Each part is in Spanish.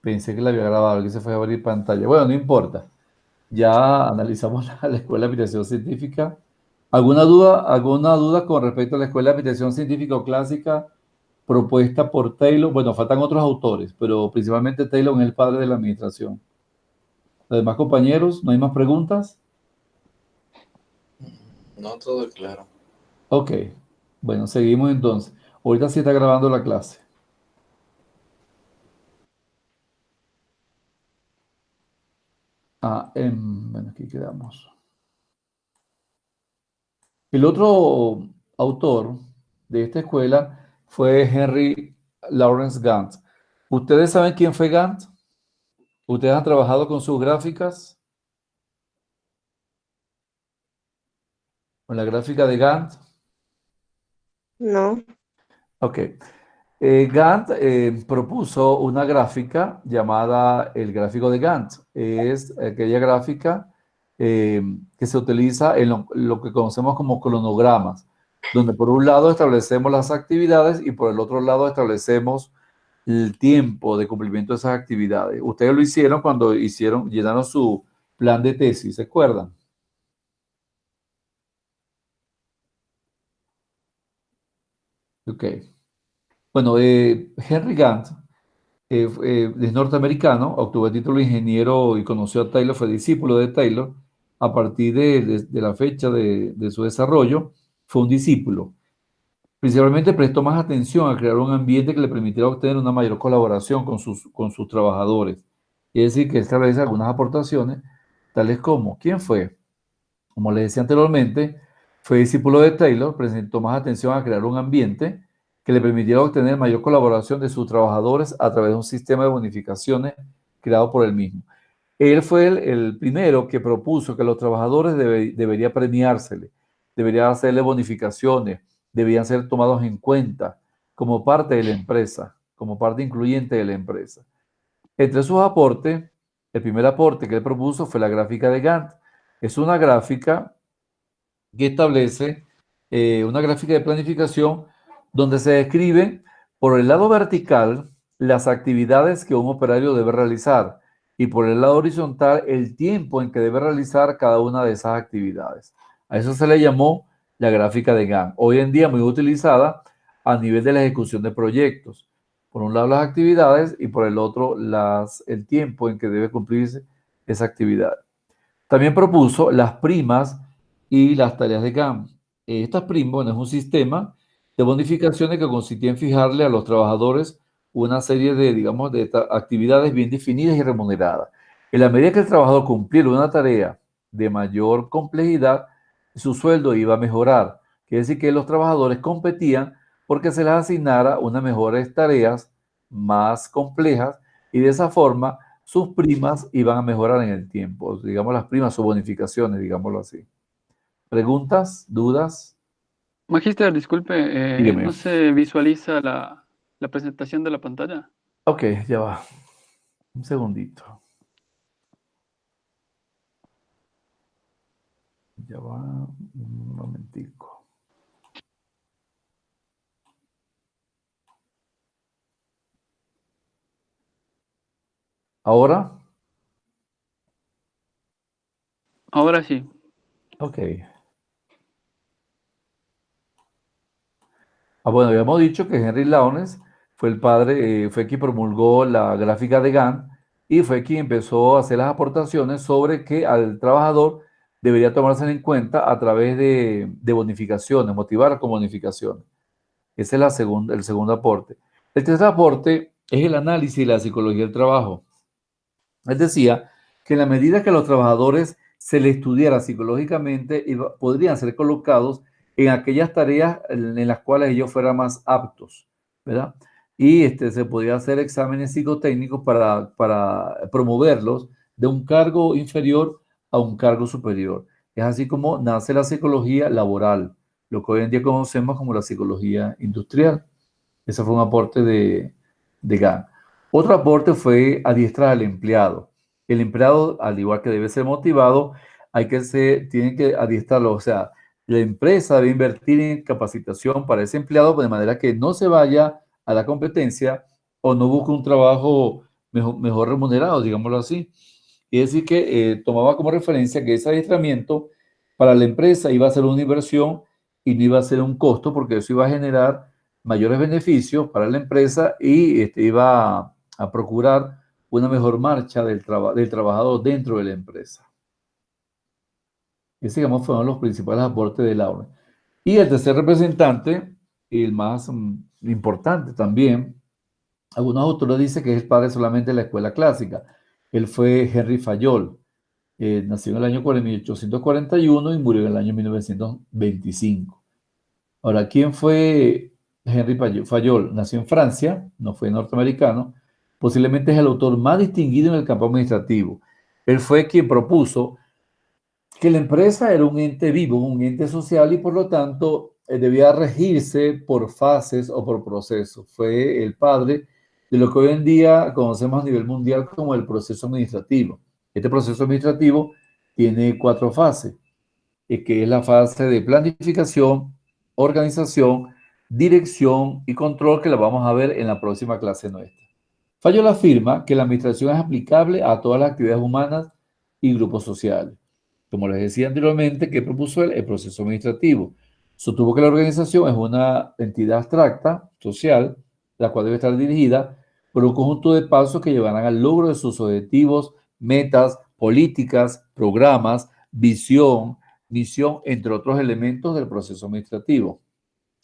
Pensé que la había grabado, que se fue a abrir pantalla. Bueno, no importa. Ya analizamos la Escuela de Administración Científica. ¿Alguna duda con respecto a la Escuela de Administración Científica o Clásica propuesta por Taylor? Bueno, faltan otros autores, pero principalmente Taylor es el padre de la administración. Los demás compañeros, ¿no hay más preguntas? No todo es claro. Ok, bueno, seguimos entonces. Ahorita sí está grabando la clase. Bueno, aquí quedamos. El otro autor de esta escuela fue Henry Lawrence Gantt. ¿Ustedes saben quién fue Gantt? ¿Ustedes han trabajado con sus gráficas? ¿Con la gráfica de Gantt? No, Ok. Gantt propuso una gráfica llamada el gráfico de Gantt. Es aquella gráfica que se utiliza en lo que conocemos como cronogramas, donde por un lado establecemos las actividades y por el otro lado establecemos el tiempo de cumplimiento de esas actividades. Ustedes lo hicieron cuando llenaron su plan de tesis, ¿se acuerdan? Ok. Bueno, Henry Gantt es norteamericano, obtuvo el título de ingeniero y conoció a Taylor, fue discípulo de Taylor. A partir de la fecha de su desarrollo, fue un discípulo. Principalmente prestó más atención a crear un ambiente que le permitiera obtener una mayor colaboración con sus trabajadores. Es decir, que él establece algunas aportaciones, tales como, ¿quién fue? Como les decía anteriormente, fue discípulo de Taylor, presentó más atención a crear un ambiente que le permitiera obtener mayor colaboración de sus trabajadores a través de un sistema de bonificaciones creado por él mismo. Él fue el primero que propuso que los trabajadores debería premiársele, debería hacerle bonificaciones, debían ser tomados en cuenta como parte de la empresa, como parte incluyente de la empresa. Entre sus aportes, el primer aporte que él propuso fue la gráfica de Gantt. Es una gráfica que establece una gráfica de planificación donde se describen por el lado vertical las actividades que un operario debe realizar y por el lado horizontal el tiempo en que debe realizar cada una de esas actividades. A eso se le llamó la gráfica de Gantt. Hoy en día muy utilizada a nivel de la ejecución de proyectos. Por un lado las actividades y por el otro el tiempo en que debe cumplirse esa actividad. También propuso las primas y las tareas de Gantt. Estas primas, bueno, es un sistema de bonificaciones que consistía en fijarle a los trabajadores una serie de, digamos, de actividades bien definidas y remuneradas. En la medida que el trabajador cumpliera una tarea de mayor complejidad, su sueldo iba a mejorar. Quiere decir que los trabajadores competían porque se les asignara unas mejores tareas más complejas y de esa forma sus primas iban a mejorar en el tiempo, digamos las primas o bonificaciones, digámoslo así. ¿Preguntas? ¿Dudas? Magister, disculpe, Dígame. ¿no se visualiza la presentación de la pantalla? Ok, ya va. Un segundito. Ya va. Un momentico. ¿Ahora? Ahora sí. Ok. Bueno, habíamos dicho que Henry Lawrence fue el padre, fue quien promulgó la gráfica de Gantt y fue quien empezó a hacer las aportaciones sobre que al trabajador debería tomarse en cuenta a través de bonificaciones, motivar con bonificaciones. Ese es el segundo aporte. El tercer aporte es el análisis y la psicología del trabajo. Él decía que en la medida que a los trabajadores se les estudiara psicológicamente, podrían ser colocados en aquellas tareas en las cuales ellos fueran más aptos, ¿verdad? Y se podía hacer exámenes psicotécnicos para promoverlos de un cargo inferior a un cargo superior. Es así como nace la psicología laboral, lo que hoy en día conocemos como la psicología industrial. Ese fue un aporte de Gantt. Otro aporte fue adiestrar al empleado. El empleado, al igual que debe ser motivado, tiene que adiestrarlo. O sea, la empresa debe invertir en capacitación para ese empleado de manera que no se vaya a la competencia o no busque un trabajo mejor remunerados, digámoslo así. Y es decir, que tomaba como referencia que ese adiestramiento para la empresa iba a ser una inversión y no iba a ser un costo, porque eso iba a generar mayores beneficios para la empresa y iba a procurar una mejor marcha del trabajador dentro de la empresa. Ese, digamos, fueron los principales aportes de Laura. Y el tercer representante, y el más importante también, algunos autores dicen que es el padre solamente de la escuela clásica. Él fue Henry Fayol. Nació en el año 1841 y murió en el año 1925. Ahora, ¿quién fue Henry Fayol? Nació en Francia, no fue norteamericano. Posiblemente es el autor más distinguido en el campo administrativo. Él fue quien propuso que la empresa era un ente vivo, un ente social y por lo tanto debía regirse por fases o por procesos. Fue el padre de lo que hoy en día conocemos a nivel mundial como el proceso administrativo. Este proceso administrativo tiene cuatro fases, que es la fase de planificación, organización, dirección y control, que la vamos a ver en la próxima clase nuestra. Fayol afirma que la administración es aplicable a todas las actividades humanas y grupos sociales. Como les decía anteriormente, ¿qué propuso él? El proceso administrativo. Sostuvo que la organización es una entidad abstracta, social, la cual debe estar dirigida por un conjunto de pasos que llevarán al logro de sus objetivos, metas, políticas, programas, visión, misión, entre otros elementos del proceso administrativo,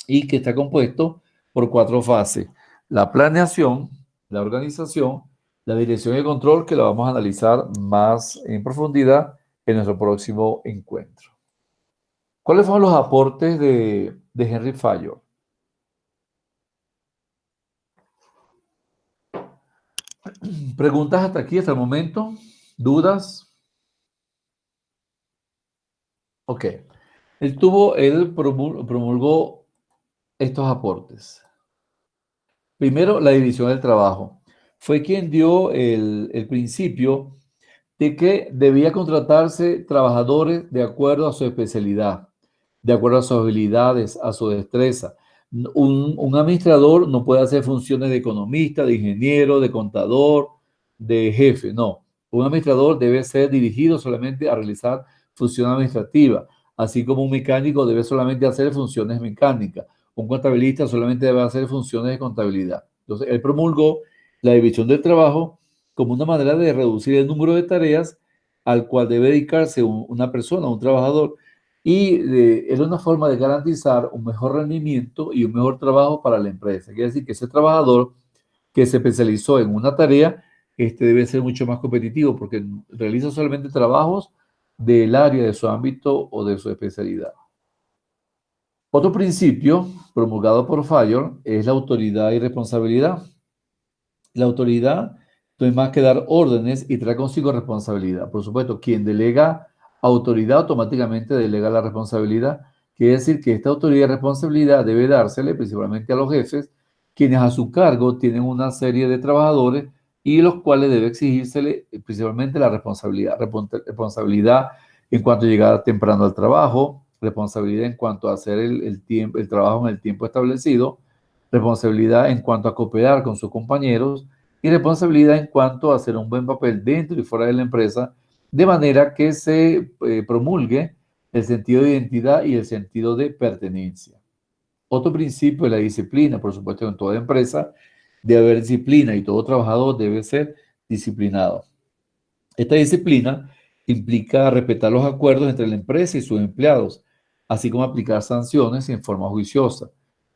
y que está compuesto por cuatro fases: la planeación, la organización, la dirección y el control, que la vamos a analizar más en profundidad en nuestro próximo encuentro. ¿Cuáles fueron los aportes de Henry Fayol? ¿Preguntas hasta aquí, hasta el momento? ¿Dudas? Ok. Él promulgó estos aportes. Primero, la división del trabajo. Fue quien dio el principio de que debía contratarse trabajadores de acuerdo a su especialidad, de acuerdo a sus habilidades, a su destreza. Un administrador no puede hacer funciones de economista, de ingeniero, de contador, de jefe, no. Un administrador debe ser dirigido solamente a realizar funciones administrativas, así como un mecánico debe solamente hacer funciones mecánicas. Un contabilista solamente debe hacer funciones de contabilidad. Entonces, él promulgó la división del trabajo como una manera de reducir el número de tareas al cual debe dedicarse una persona, un trabajador, y es una forma de garantizar un mejor rendimiento y un mejor trabajo para la empresa. Quiere decir que ese trabajador que se especializó en una tarea, debe ser mucho más competitivo porque realiza solamente trabajos del área de su ámbito o de su especialidad. Otro principio promulgado por Fayol es la autoridad y responsabilidad. La autoridad no es más que dar órdenes y trae consigo responsabilidad. Por supuesto, quien delega autoridad automáticamente delega la responsabilidad. Quiere decir que esta autoridad y responsabilidad debe dársele principalmente a los jefes, quienes a su cargo tienen una serie de trabajadores y los cuales debe exigírsele principalmente la responsabilidad. Responsabilidad en cuanto a llegar temprano al trabajo, responsabilidad en cuanto a hacer el trabajo en el tiempo establecido, responsabilidad en cuanto a cooperar con sus compañeros y responsabilidad en cuanto a hacer un buen papel dentro y fuera de la empresa, de manera que se promulgue el sentido de identidad y el sentido de pertenencia. Otro principio es la disciplina. Por supuesto, en toda empresa debe haber disciplina y todo trabajador debe ser disciplinado. Esta disciplina implica respetar los acuerdos entre la empresa y sus empleados, así como aplicar sanciones en forma juiciosa.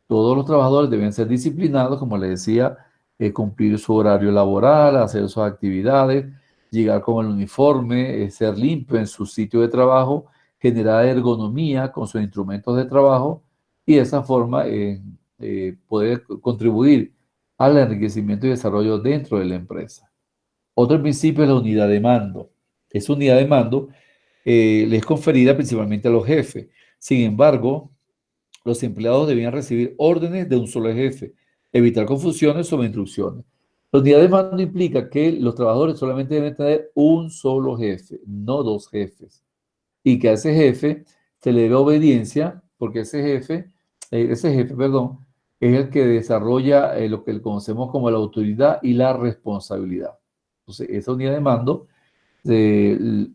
Todos los trabajadores deben ser disciplinados, como les decía, cumplir su horario laboral, hacer sus actividades, llegar con el uniforme, ser limpio en su sitio de trabajo, generar ergonomía con sus instrumentos de trabajo y de esa forma poder contribuir al enriquecimiento y desarrollo dentro de la empresa. Otro principio es la unidad de mando. Esa unidad de mando le es conferida principalmente a los jefes. Sin embargo, los empleados debían recibir órdenes de un solo jefe, evitar confusiones sobre instrucciones. La unidad de mando implica que los trabajadores solamente deben tener un solo jefe, no dos jefes, y que a ese jefe se le debe obediencia, porque ese jefe, perdón, es el que desarrolla lo que conocemos como la autoridad y la responsabilidad. Entonces, esa unidad de mando, el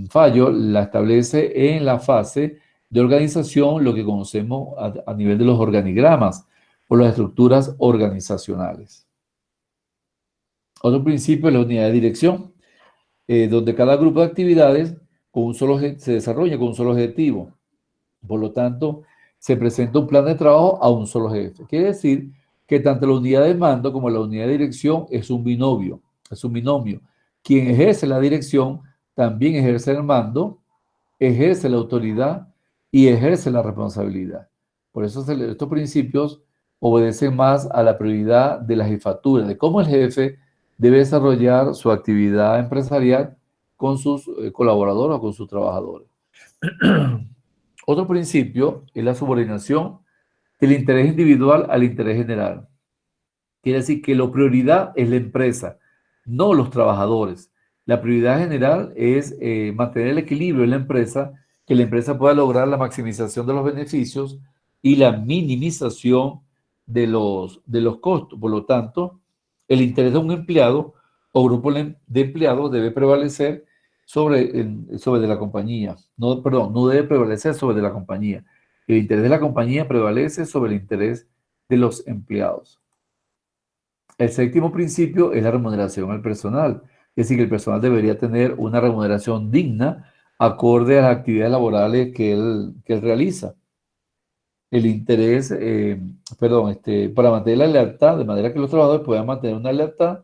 fallo la establece en la fase de organización, lo que conocemos a nivel de los organigramas o las estructuras organizacionales. Otro principio es la unidad de dirección, donde cada grupo de actividades se desarrolla con un solo objetivo. Por lo tanto, se presenta un plan de trabajo a un solo jefe. Quiere decir que tanto la unidad de mando como la unidad de dirección es un binomio, es un binomio. Quien ejerce la dirección también ejerce el mando, ejerce la autoridad y ejerce la responsabilidad. Por eso estos principios obedecen más a la prioridad de la jefatura, de cómo el jefe debe desarrollar su actividad empresarial con sus colaboradores o con sus trabajadores. Otro principio es la subordinación del interés individual al interés general. Quiere decir que la prioridad es la empresa, no los trabajadores. La prioridad general es mantener el equilibrio en la empresa, que la empresa pueda lograr la maximización de los beneficios y la minimización de los costos. Por lo tanto, el interés de un empleado o grupo de empleados debe prevalecer sobre de la compañía. No, perdón, no debe prevalecer sobre de la compañía. El interés de la compañía prevalece sobre el interés de los empleados. El séptimo principio es la remuneración al personal. Es decir, que el personal debería tener una remuneración digna acorde a las actividades laborales que él realiza. El interés, para mantener la lealtad, de manera que los trabajadores puedan mantener una lealtad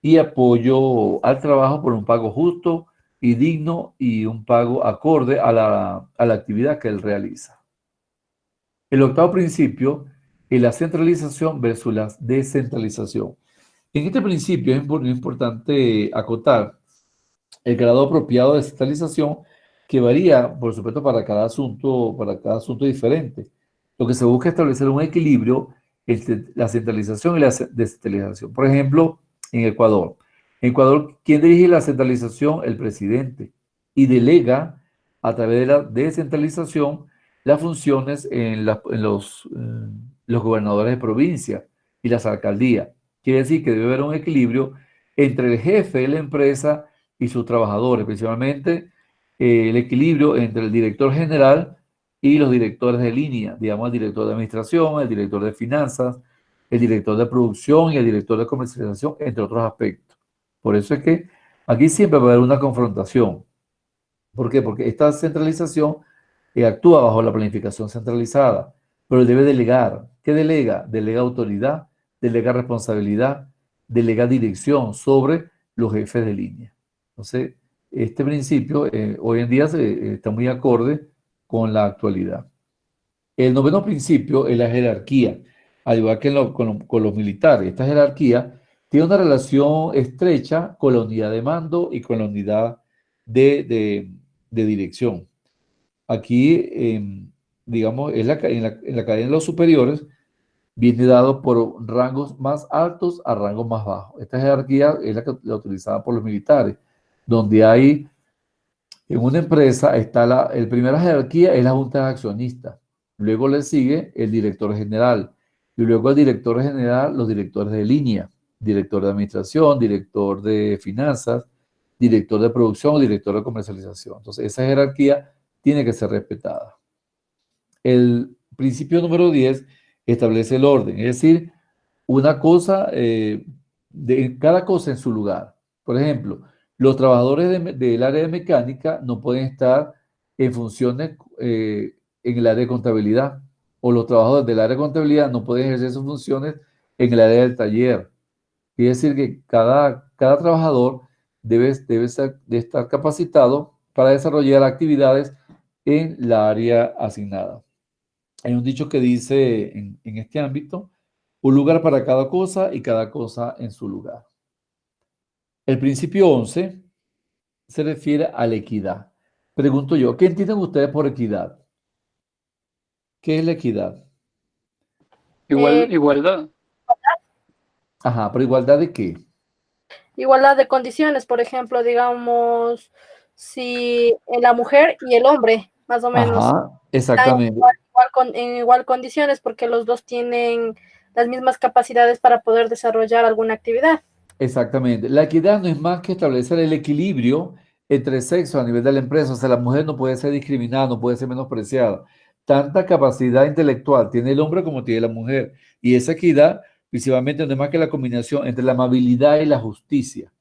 y apoyo al trabajo por un pago justo y digno y un pago acorde a la actividad que él realiza. El octavo principio es la centralización versus la descentralización. En este principio es importante acotar el grado apropiado de centralización que varía, por supuesto, para cada asunto diferente. Lo que se busca es establecer un equilibrio entre la centralización y la descentralización. Por ejemplo, en Ecuador. En Ecuador, ¿quién dirige la centralización? El presidente. Y delega a través de la descentralización las funciones en los gobernadores de provincia y las alcaldías. Quiere decir que debe haber un equilibrio entre el jefe de la empresa y sus trabajadores, principalmente el equilibrio entre el director general y los directores de línea, digamos, el director de administración, el director de finanzas, el director de producción y el director de comercialización, entre otros aspectos. Por eso es que aquí siempre va a haber una confrontación. ¿Por qué? Porque esta centralización actúa bajo la planificación centralizada, pero debe delegar. ¿Qué delega? Delega autoridad, delega responsabilidad, delega dirección sobre los jefes de línea. Entonces, este principio hoy en día está muy acorde con la actualidad. El noveno principio es la jerarquía, al igual que con los militares. Esta jerarquía tiene una relación estrecha con la unidad de mando y con la unidad de dirección. Aquí, digamos, en la cadena de los superiores, viene dado por rangos más altos a rangos más bajos. Esta jerarquía es la utilizada por los militares, donde hay, en una empresa, el primera jerarquía es la junta de accionistas, luego le sigue el director general, y luego el director general, los directores de línea, director de administración, director de finanzas, director de producción, director de comercialización. Entonces, esa jerarquía tiene que ser respetada. El principio número 10 establece el orden, es decir, una cosa, cada cosa en su lugar. Por ejemplo, los trabajadores del área de mecánica no pueden estar en funciones en el área de contabilidad, o los trabajadores del área de contabilidad no pueden ejercer sus funciones en el área del taller. Quiere decir que cada trabajador debe estar capacitado para desarrollar actividades en la área asignada. Hay un dicho que dice en este ámbito, un lugar para cada cosa y cada cosa en su lugar. El principio 11 se refiere a la equidad. Pregunto yo, ¿qué entienden ustedes por equidad? ¿Qué es la equidad? Igual, igualdad. Ajá, pero igualdad de qué? Igualdad de condiciones, por ejemplo, digamos, si la mujer y el hombre, más o menos, Ajá, están exactamente. en igual condiciones porque los dos tienen las mismas capacidades para poder desarrollar alguna actividad. Exactamente. La equidad no es más que establecer el equilibrio entre sexos a nivel de la empresa. O sea, la mujer no puede ser discriminada, no puede ser menospreciada. Tanta capacidad intelectual tiene el hombre como tiene la mujer. Y esa equidad, principalmente, no es más que la combinación entre la amabilidad y la justicia.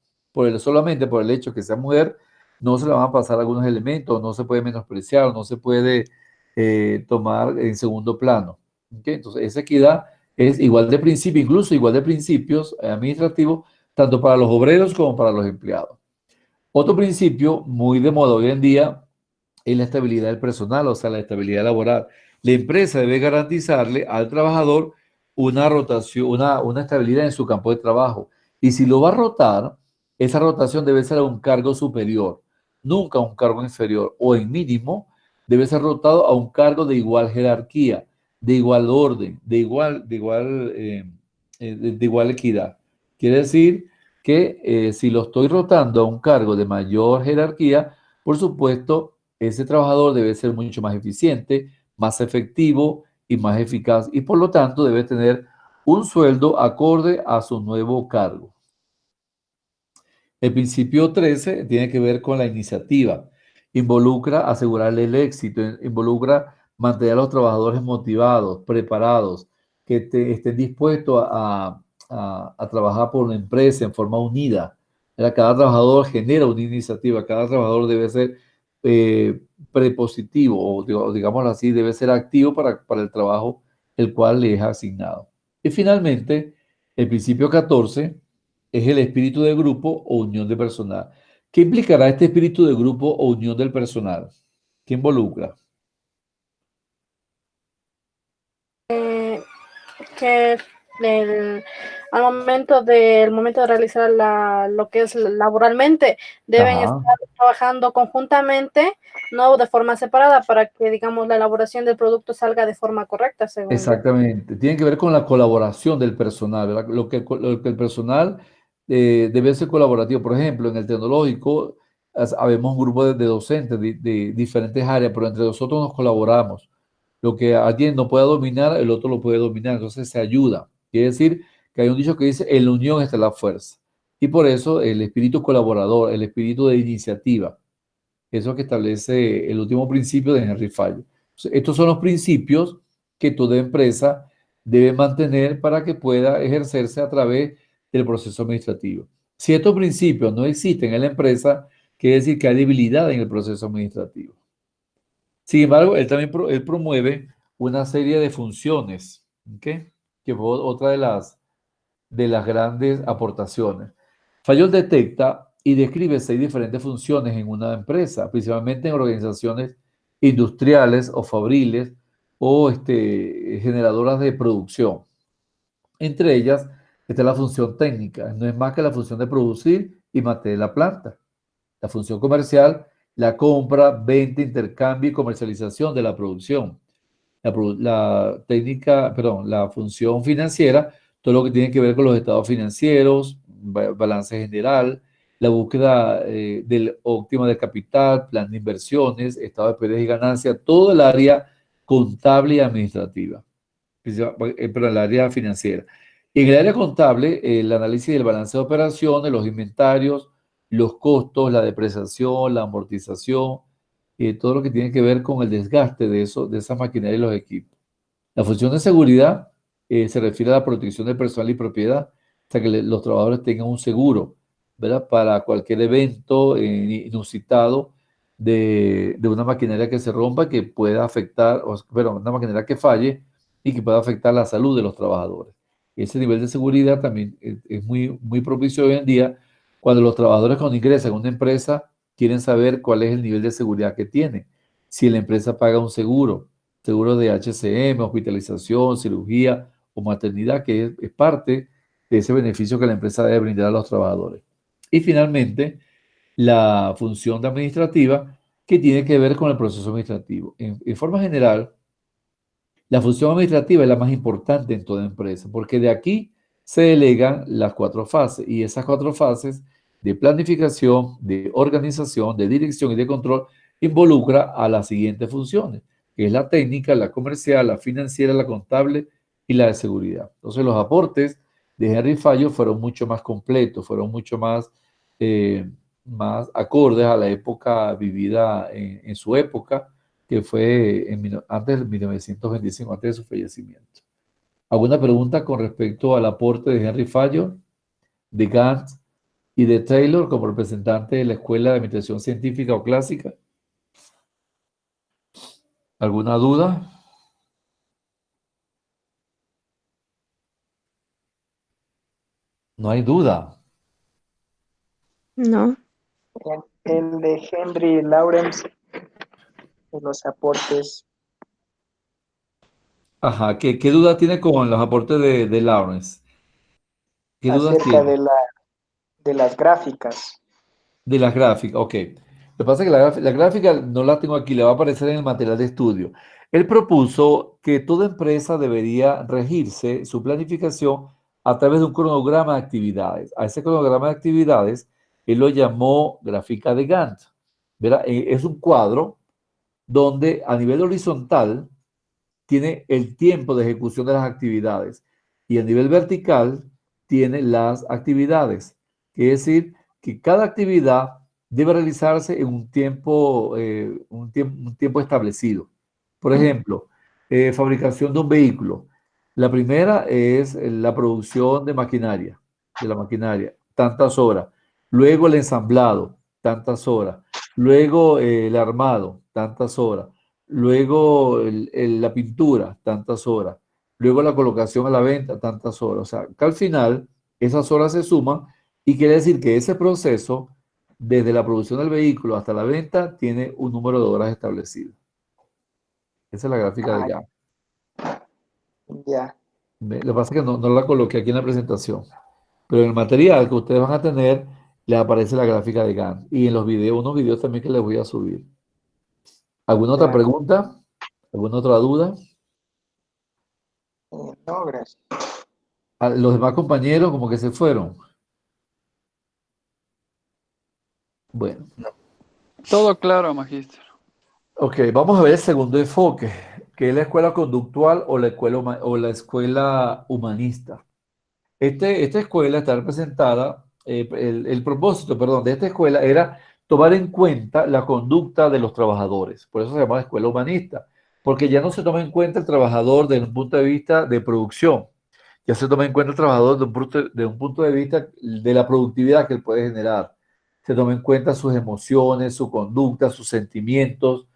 Solamente por el hecho que sea mujer, no se le van a pasar algunos elementos, no se puede menospreciar, no se puede tomar en segundo plano. ¿Ok? Entonces, esa equidad es igual de principio, incluso igual de principios administrativos tanto para los obreros como para los empleados. Otro principio muy de moda hoy en día es la estabilidad del personal, o sea, la estabilidad laboral. La empresa debe garantizarle al trabajador una rotación, una estabilidad en su campo de trabajo. Y si lo va a rotar, esa rotación debe ser a un cargo superior, nunca a un cargo inferior, o en mínimo debe ser rotado a un cargo de igual jerarquía, de igual orden, de igual equidad. Quiere decir que si lo estoy rotando a un cargo de mayor jerarquía, por supuesto, ese trabajador debe ser mucho más eficiente, más efectivo y más eficaz y por lo tanto debe tener un sueldo acorde a su nuevo cargo. El principio 13 tiene que ver con la iniciativa. Involucra asegurarle el éxito, involucra mantener a los trabajadores motivados, preparados, que estén dispuestos a trabajar por una empresa en forma unida. Cada trabajador genera una iniciativa, cada trabajador debe ser eh, prepositivo o digámoslo así, debe ser activo para el trabajo el cual le es asignado. Y finalmente, el principio 14 es el espíritu de grupo o unión de personal. ¿Qué implicará este espíritu de grupo o unión del personal? ¿Qué involucra? Que el- al momento de realizar lo que es laboralmente, deben Ajá, estar trabajando conjuntamente, no de forma separada, para que, digamos, la elaboración del producto salga de forma correcta, según yo. exactamente. Tiene que ver con la colaboración del personal, ¿verdad? Lo que el personal debe ser colaborativo. Por ejemplo, en el tecnológico habemos un grupo de docentes de diferentes áreas, pero entre nosotros nos colaboramos. Lo que alguien no pueda dominar, el otro lo puede dominar, entonces se ayuda. Quiere decir que hay un dicho que dice, en la unión está la fuerza. Y por eso el espíritu colaborador, el espíritu de iniciativa, eso que establece el último principio de Henry Fayol. Estos son los principios que toda empresa debe mantener para que pueda ejercerse a través del proceso administrativo. Si estos principios no existen en la empresa, quiere decir que hay debilidad en el proceso administrativo. Sin embargo, él también él promueve una serie de funciones, ¿ok? Que fue otra de las grandes aportaciones. Fayol detecta y describe 6 diferentes funciones en una empresa, principalmente en organizaciones industriales o fabriles o generadoras de producción. Entre ellas está la función técnica, no es más que la función de producir y mantener la planta. La función comercial, la compra, venta, intercambio y comercialización de la producción. La técnica, perdón, la función financiera, todo lo que tiene que ver con los estados financieros, balance general, la búsqueda óptima de capital, plan de inversiones, estado de pérdidas y ganancias, todo el área contable y administrativa, pero el área financiera. En el área contable, el análisis del balance de operaciones, los inventarios, los costos, la depreciación, la amortización, todo lo que tiene que ver con el desgaste de esa maquinaria y los equipos. La función de seguridad se refiere a la protección del personal y propiedad, o sea que los trabajadores tengan un seguro, ¿verdad? Para cualquier evento inusitado de una maquinaria que se rompa, que pueda afectar, pero una maquinaria que falle y que pueda afectar la salud de los trabajadores. Ese nivel de seguridad también es muy, muy propicio hoy en día cuando los trabajadores cuando ingresan a una empresa quieren saber cuál es el nivel de seguridad que tiene. Si la empresa paga un seguro de HCM, hospitalización, cirugía o maternidad, que es parte de ese beneficio que la empresa debe brindar a los trabajadores. Y finalmente, la función administrativa, que tiene que ver con el proceso administrativo. En forma general, la función administrativa es la más importante en toda empresa, porque de aquí se delegan las 4 fases y esas 4 fases de planificación, de organización, de dirección y de control involucra a las siguientes funciones, que es la técnica, la comercial, la financiera, la contable y la de seguridad. Entonces, los aportes de Henry Fallo fueron mucho más completos, fueron mucho más acordes a la época vivida en su época, que fue antes del 1925, antes de su fallecimiento. ¿Alguna pregunta con respecto al aporte de Henry Fallo, de Gant y de Taylor como representante de la Escuela de Administración Científica o Clásica? ¿Alguna duda? No hay duda. No. El de Henry Lawrence, de los aportes. Ajá, ¿qué duda tiene con los aportes de Lawrence? ¿Qué dudas Acerca tiene? de las gráficas. De las gráficas, ok. Lo que pasa es que la gráfica no la tengo aquí, le va a aparecer en el material de estudio. Él propuso que toda empresa debería regirse su planificación a través de un cronograma de actividades. A ese cronograma de actividades, él lo llamó gráfica de Gantt. ¿Verdad? Es un cuadro donde a nivel horizontal tiene el tiempo de ejecución de las actividades y a nivel vertical tiene las actividades. Quiere decir que cada actividad debe realizarse en un tiempo establecido. Por ejemplo, fabricación de un vehículo. La primera es la producción de la maquinaria, tantas horas. Luego el ensamblado, tantas horas. Luego el armado, tantas horas. Luego la pintura, tantas horas. Luego la colocación a la venta, tantas horas. O sea, que al final esas horas se suman y quiere decir que ese proceso, desde la producción del vehículo hasta la venta, tiene un número de horas establecido. Esa es la gráfica de Gantt. Ya. Lo que pasa es que no la coloqué aquí en la presentación, pero en el material que ustedes van a tener, les aparece la gráfica de Gantt y en los videos, unos videos también que les voy a subir. ¿Alguna otra Ya. pregunta? ¿Alguna otra duda? No, gracias. Los demás compañeros como que se fueron. Bueno, Todo claro, magíster. ok, vamos a ver el segundo enfoque, que es la escuela conductual o la escuela humanista. Esta escuela está representada, el propósito, perdón, de esta escuela era tomar en cuenta la conducta de los trabajadores. Por eso se llama escuela humanista, porque ya no se toma en cuenta el trabajador desde un punto de vista de producción, ya se toma en cuenta el trabajador de un punto de vista de la productividad que él puede generar. Se toma en cuenta sus emociones, su conducta, sus sentimientos,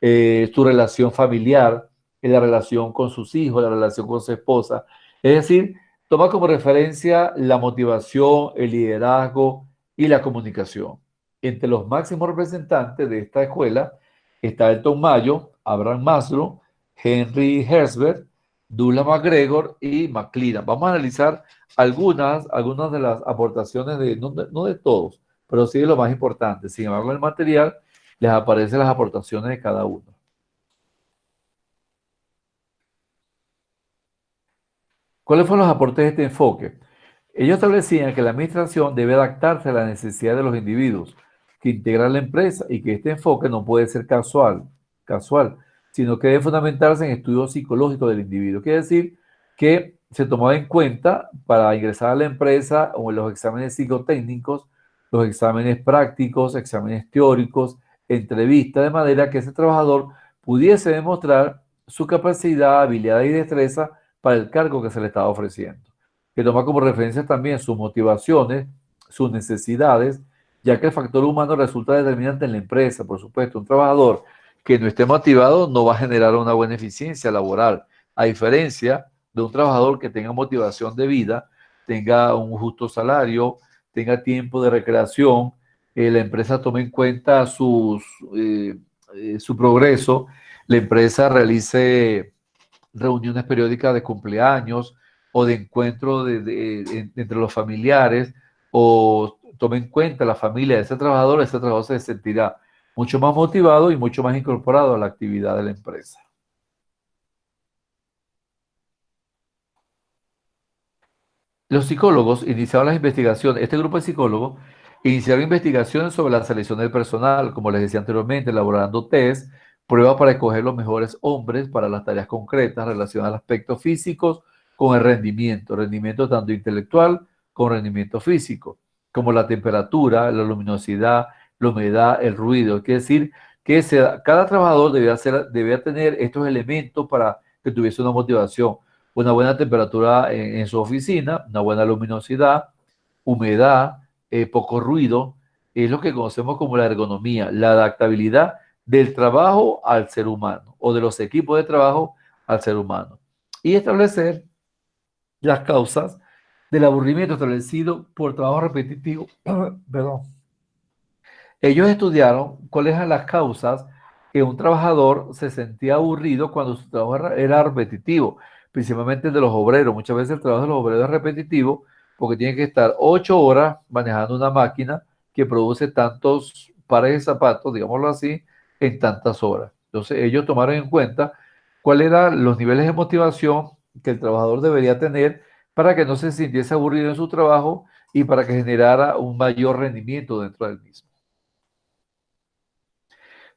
su relación familiar, la relación con sus hijos, la relación con su esposa. Es decir, toma como referencia la motivación, el liderazgo y la comunicación. Entre los máximos representantes de esta escuela está Elton Mayo, Abraham Maslow, Henry Herzberg, Douglas MacGregor y McClellan. Vamos a analizar algunas de las aportaciones no de todos, pero sí de lo más importante. Sin embargo, en el material les aparecen las aportaciones de cada uno. ¿Cuáles fueron los aportes de este enfoque? Ellos establecían que la administración debe adaptarse a la necesidad de los individuos que integran la empresa y que este enfoque no puede ser casual, sino que debe fundamentarse en estudios psicológicos del individuo. Quiere decir que se tomaba en cuenta para ingresar a la empresa o en los exámenes psicotécnicos, los exámenes prácticos, exámenes teóricos, entrevistas, de manera que ese trabajador pudiese demostrar su capacidad, habilidad y destreza para el cargo que se le estaba ofreciendo, que toma como referencia también sus motivaciones, sus necesidades, ya que el factor humano resulta determinante en la empresa. Por supuesto, un trabajador que no esté motivado no va a generar una buena eficiencia laboral, a diferencia de un trabajador que tenga motivación de vida, tenga un justo salario, tenga tiempo de recreación, la empresa tome en cuenta su progreso, la empresa realice reuniones periódicas de cumpleaños o de encuentro entre los familiares, o tome en cuenta la familia de ese trabajador se sentirá mucho más motivado y mucho más incorporado a la actividad de la empresa. Los psicólogos iniciaron las investigaciones, este grupo de psicólogos iniciaron investigaciones sobre la selección del personal, como les decía anteriormente, elaborando test, pruebas para escoger los mejores hombres para las tareas concretas relacionadas a aspectos físicos, con el rendimiento tanto intelectual como rendimiento físico, como la temperatura, la luminosidad, la humedad, el ruido. Quiere decir que cada trabajador debía tener estos elementos para que tuviese una motivación, una buena temperatura en su oficina, una buena luminosidad, humedad, poco ruido, es lo que conocemos como la ergonomía, la adaptabilidad del trabajo al ser humano o de los equipos de trabajo al ser humano. Y establecer las causas del aburrimiento establecido por trabajo repetitivo. Perdón. Ellos estudiaron cuáles eran las causas que un trabajador se sentía aburrido cuando su trabajo era repetitivo, principalmente de los obreros. Muchas veces el trabajo de los obreros es repetitivo porque tienen que estar 8 horas manejando una máquina que produce tantos pares de zapatos, digámoslo así, en tantas horas. Entonces ellos tomaron en cuenta cuáles eran los niveles de motivación que el trabajador debería tener para que no se sintiese aburrido en su trabajo y para que generara un mayor rendimiento dentro del mismo.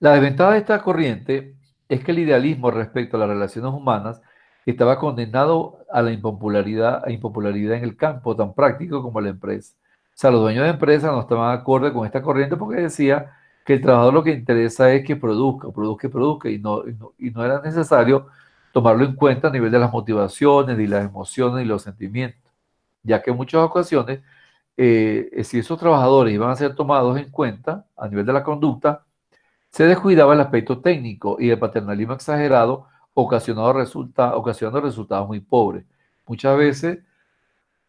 La desventaja de esta corriente es que el idealismo respecto a las relaciones humanas estaba condenado a la impopularidad en el campo tan práctico como la empresa. O sea, los dueños de empresas no estaban acorde con esta corriente porque decía que el trabajador lo que interesa es que produzca, y no era necesario tomarlo en cuenta a nivel de las motivaciones, ni las emociones, ni los sentimientos, ya que en muchas ocasiones, si esos trabajadores iban a ser tomados en cuenta a nivel de la conducta, se descuidaba el aspecto técnico y el paternalismo exagerado ocasionando resultados muy pobres. Muchas veces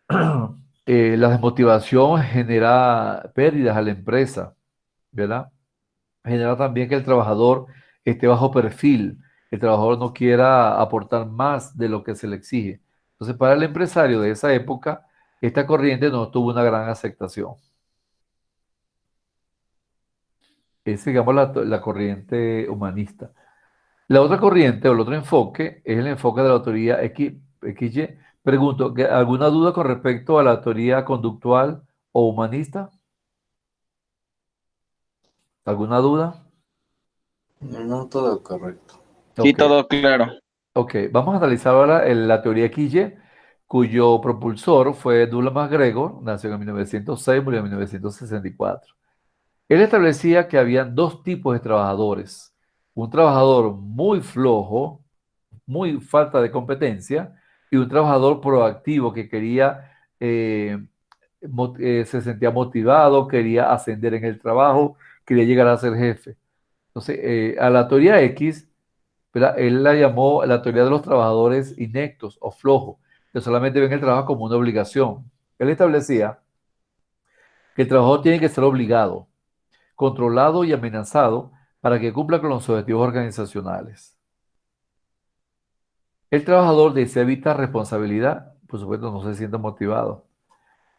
la desmotivación genera pérdidas a la empresa, ¿verdad? Genera también que el trabajador esté bajo perfil, el trabajador no quiera aportar más de lo que se le exige. Entonces, para el empresario de esa época, esta corriente no tuvo una gran aceptación. Es, digamos, la corriente humanista. La otra corriente o el otro enfoque es el enfoque de la teoría XY. Pregunto, ¿alguna duda con respecto a la teoría conductual o humanista? ¿Alguna duda? No, todo correcto. Sí, Ok, todo claro. ok. Vamos a analizar ahora la teoría XY, cuyo propulsor fue Douglas MacGregor, nació en 1906, murió en 1964. Él establecía que había dos tipos de trabajadores. Un trabajador muy flojo, muy falta de competencia, y un trabajador proactivo que quería, se sentía motivado, quería ascender en el trabajo, quería llegar a ser jefe. Entonces, a la teoría X, ¿verdad? Él la llamó la teoría de los trabajadores inectos o flojos, que solamente ven el trabajo como una obligación. Él establecía que el trabajador tiene que ser obligado, controlado y amenazado para que cumpla con los objetivos organizacionales. El trabajador desea evitar responsabilidad, por supuesto no se siente motivado.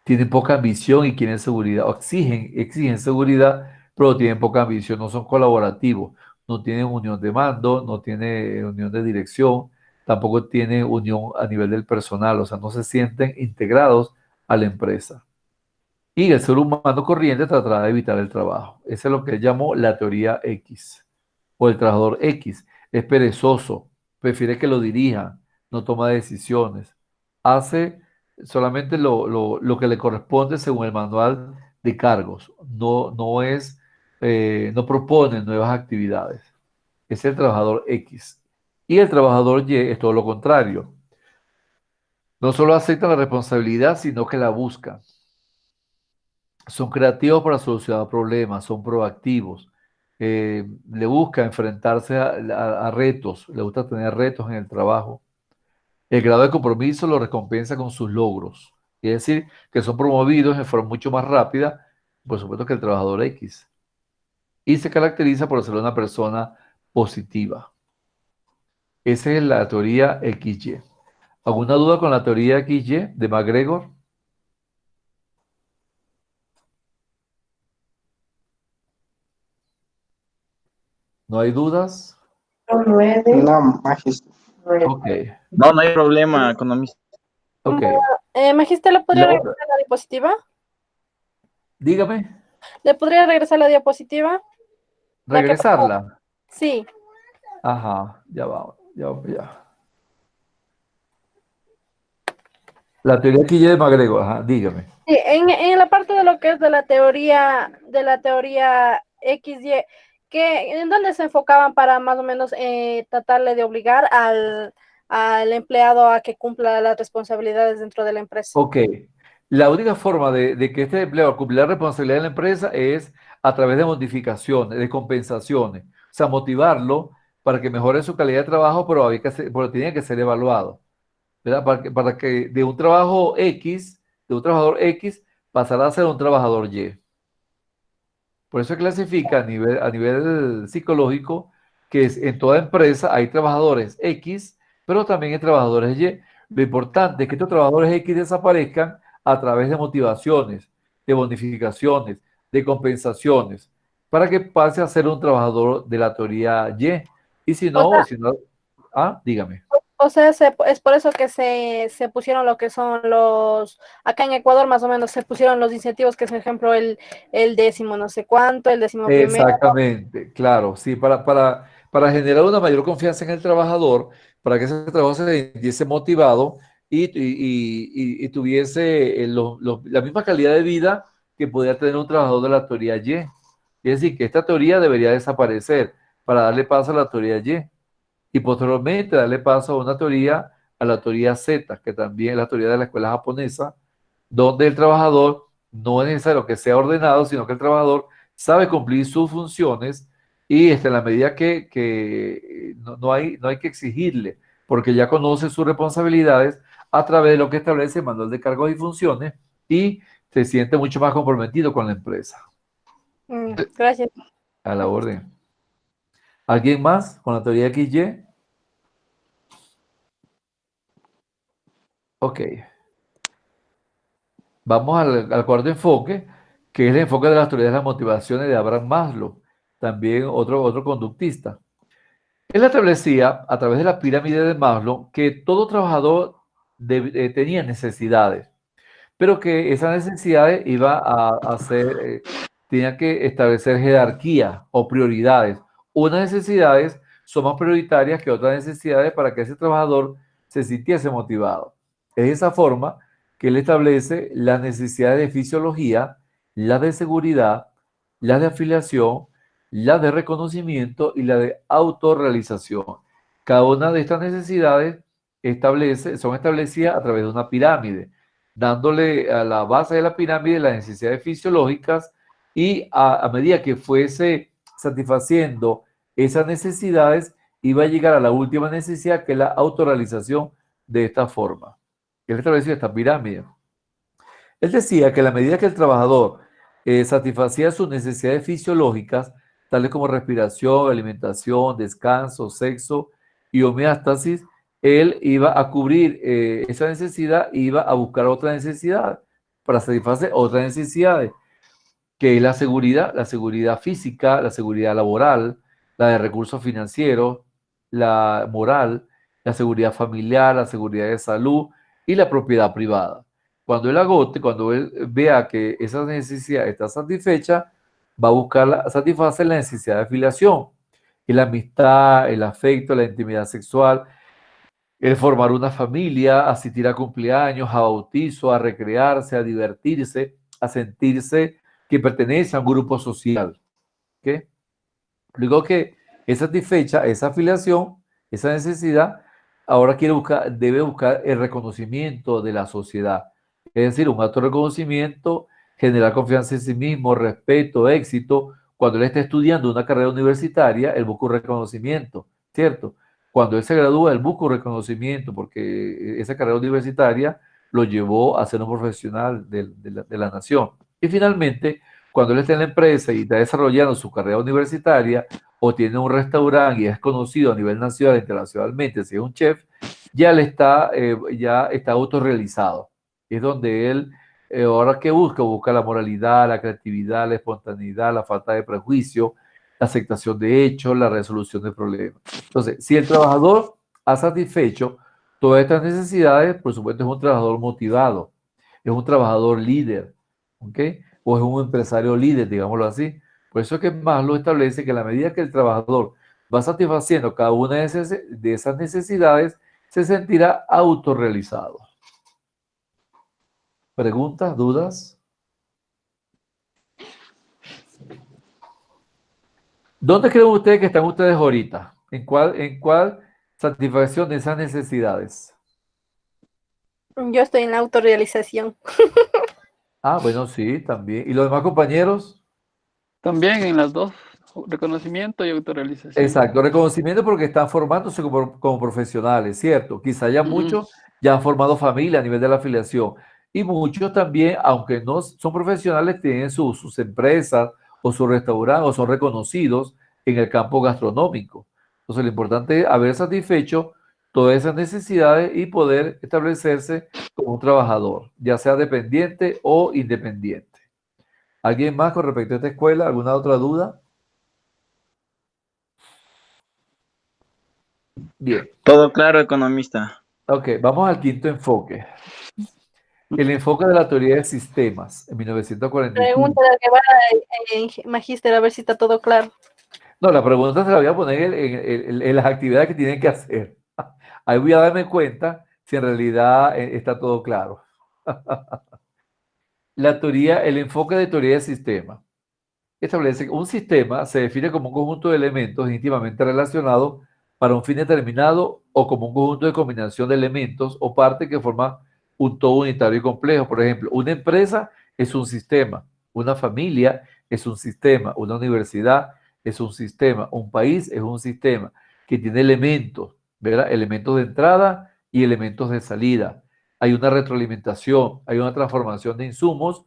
Tienen poca ambición y quieren seguridad, o exigen seguridad, pero tienen poca ambición, no son colaborativos, no tienen unión de mando, no tienen unión de dirección, tampoco tienen unión a nivel del personal, o sea, no se sienten integrados a la empresa. Y el ser humano corriente tratará de evitar el trabajo. Eso es lo que él llamó la teoría X. O el trabajador X. Es perezoso, prefiere que lo dirijan, no toma decisiones. Hace solamente lo que le corresponde según el manual de cargos. No propone nuevas actividades. Es el trabajador X. Y el trabajador Y es todo lo contrario. No solo acepta la responsabilidad, sino que la busca. Son creativos para solucionar problemas, son proactivos, le busca enfrentarse a retos, le gusta tener retos en el trabajo. El grado de compromiso lo recompensa con sus logros, es decir, que son promovidos en forma mucho más rápida, por supuesto, que el trabajador X. Y se caracteriza por ser una persona positiva. Esa es la teoría XY. ¿Alguna duda con la teoría XY de MacGregor? ¿No hay dudas? No, magíster. Ok, No, no hay problema, economista. ok. Magister, ¿le podría La otra, regresar la diapositiva? dígame, ¿Le podría regresar la diapositiva? La que pasó. regresarla. Sí. Ajá, ya va, ya. La teoría aquí de McGregor, ajá, dígame. Sí, en la parte de lo que es de la teoría XY, ¿en dónde se enfocaban para más o menos tratarle de obligar al empleado a que cumpla las responsabilidades dentro de la empresa? Ok, la única forma de que este empleado cumpla la responsabilidad de la empresa es a través de modificaciones, de compensaciones. O sea, motivarlo para que mejore su calidad de trabajo, pero tiene que ser evaluado, ¿verdad? Para que de un trabajo X, de un trabajador X, pasará a ser un trabajador Y. Por eso clasifica a nivel psicológico que en toda empresa hay trabajadores X, pero también hay trabajadores Y. Lo importante es que estos trabajadores X desaparezcan a través de motivaciones, de bonificaciones, de compensaciones, para que pase a ser un trabajador de la teoría Y. Y O sea, dígame. o sea, es por eso que se pusieron lo que son acá en Ecuador más o menos se pusieron los incentivos, que es, por ejemplo, el décimo no sé cuánto, el décimo primero. Exactamente, claro, sí, para generar una mayor confianza en el trabajador, para que ese trabajador se sintiese motivado y tuviese la misma calidad de vida que podría tener un trabajador de la teoría Y. Es decir, que esta teoría debería desaparecer para darle paso a la teoría y posteriormente darle paso a la teoría Z, que también es la teoría de la escuela japonesa, donde el trabajador no es necesario que sea ordenado, sino que el trabajador sabe cumplir sus funciones y en la medida que no hay que exigirle, porque ya conoce sus responsabilidades a través de lo que establece el manual de cargos y funciones y se siente mucho más comprometido con la empresa. Gracias. A la orden. ¿Alguien más con la teoría XY? Ok. Vamos al cuarto enfoque, que es el enfoque de las teorías de las motivaciones de Abraham Maslow, también otro conductista. Él establecía, a través de la pirámide de Maslow, que todo trabajador tenía necesidades, pero que esas necesidades tenía que establecer jerarquía o prioridades. Unas necesidades son más prioritarias que otras necesidades para que ese trabajador se sintiese motivado. Es de esa forma que él establece las necesidades de fisiología, las de seguridad, las de afiliación, las de reconocimiento y la de autorrealización. Cada una de estas necesidades son establecidas a través de una pirámide, dándole a la base de la pirámide las necesidades fisiológicas y a medida que fuese satisfaciendo esas necesidades, iba a llegar a la última necesidad, que es la autorrealización de esta forma. Él estableció esta pirámide. Él decía que a la medida que el trabajador satisfacía sus necesidades fisiológicas, tales como respiración, alimentación, descanso, sexo y homeostasis, él iba a cubrir esa necesidad e iba a buscar otra necesidad para satisfacer otras necesidades, que es la seguridad física, la seguridad laboral, la de recursos financieros, la moral, la seguridad familiar, la seguridad de salud y la propiedad privada. Cuando él vea que esa necesidad está satisfecha, va a buscar satisfacer la necesidad de afiliación, y la amistad, el afecto, la intimidad sexual, el formar una familia, asistir a cumpleaños, a bautizo, a recrearse, a divertirse, a sentirse que pertenece a un grupo social. ¿Ok? Luego que es satisfecha esa afiliación, esa necesidad, ahora debe buscar el reconocimiento de la sociedad. Es decir, un alto reconocimiento, generar confianza en sí mismo, respeto, éxito. Cuando él está estudiando una carrera universitaria, él busca un reconocimiento, ¿cierto? Cuando él se gradúa, él busca un reconocimiento porque esa carrera universitaria lo llevó a ser un profesional de la nación. Y finalmente, cuando él está en la empresa y está desarrollando su carrera universitaria o tiene un restaurante y es conocido a nivel nacional e internacionalmente, si es un chef, ya está autorrealizado. Es donde él, ahora que busca la moralidad, la creatividad, la espontaneidad, la falta de prejuicio, la aceptación de hechos, la resolución de problemas. Entonces, si el trabajador ha satisfecho todas estas necesidades, por supuesto es un trabajador motivado, es un trabajador líder, ¿ok? O es un empresario líder, digámoslo así. Por eso es que Maslow establece que a la medida que el trabajador va satisfaciendo cada una de esas necesidades, se sentirá autorrealizado. ¿Preguntas, dudas? ¿Dónde creen ustedes que están ustedes ahorita? ¿En cuál satisfacción de esas necesidades? Yo estoy en la autorrealización. Ah, bueno, sí, también. ¿Y los demás compañeros? También en las dos, reconocimiento y autorrealización. Exacto, reconocimiento porque están formándose como profesionales, ¿cierto? Quizá ya Ujú. muchos ya han formado familia a nivel de la afiliación y muchos también, aunque no son profesionales, tienen sus empresas o sus restaurantes o son reconocidos en el campo gastronómico. Entonces, lo importante es haber satisfecho todas esas necesidades y poder establecerse como un trabajador, ya sea dependiente o independiente. ¿Alguien más con respecto a esta escuela? ¿Alguna otra duda? Bien. Todo claro, economista. Ok, vamos al quinto enfoque. El enfoque de la teoría de sistemas en 1945. Pregunta de Guevara, magíster, a ver si está todo claro. No, la pregunta se la voy a poner en las actividades que tienen que hacer. Ahí voy a darme cuenta si en realidad está todo claro. La teoría, el enfoque de teoría de sistemas establece que un sistema se define como un conjunto de elementos íntimamente relacionados para un fin determinado o como un conjunto de combinación de elementos o partes que forman un todo unitario y complejo. Por ejemplo, una empresa es un sistema, una familia es un sistema, una universidad es un sistema, un país es un sistema que tiene elementos, ¿verdad? Elementos de entrada y elementos de salida. Hay una retroalimentación, hay una transformación de insumos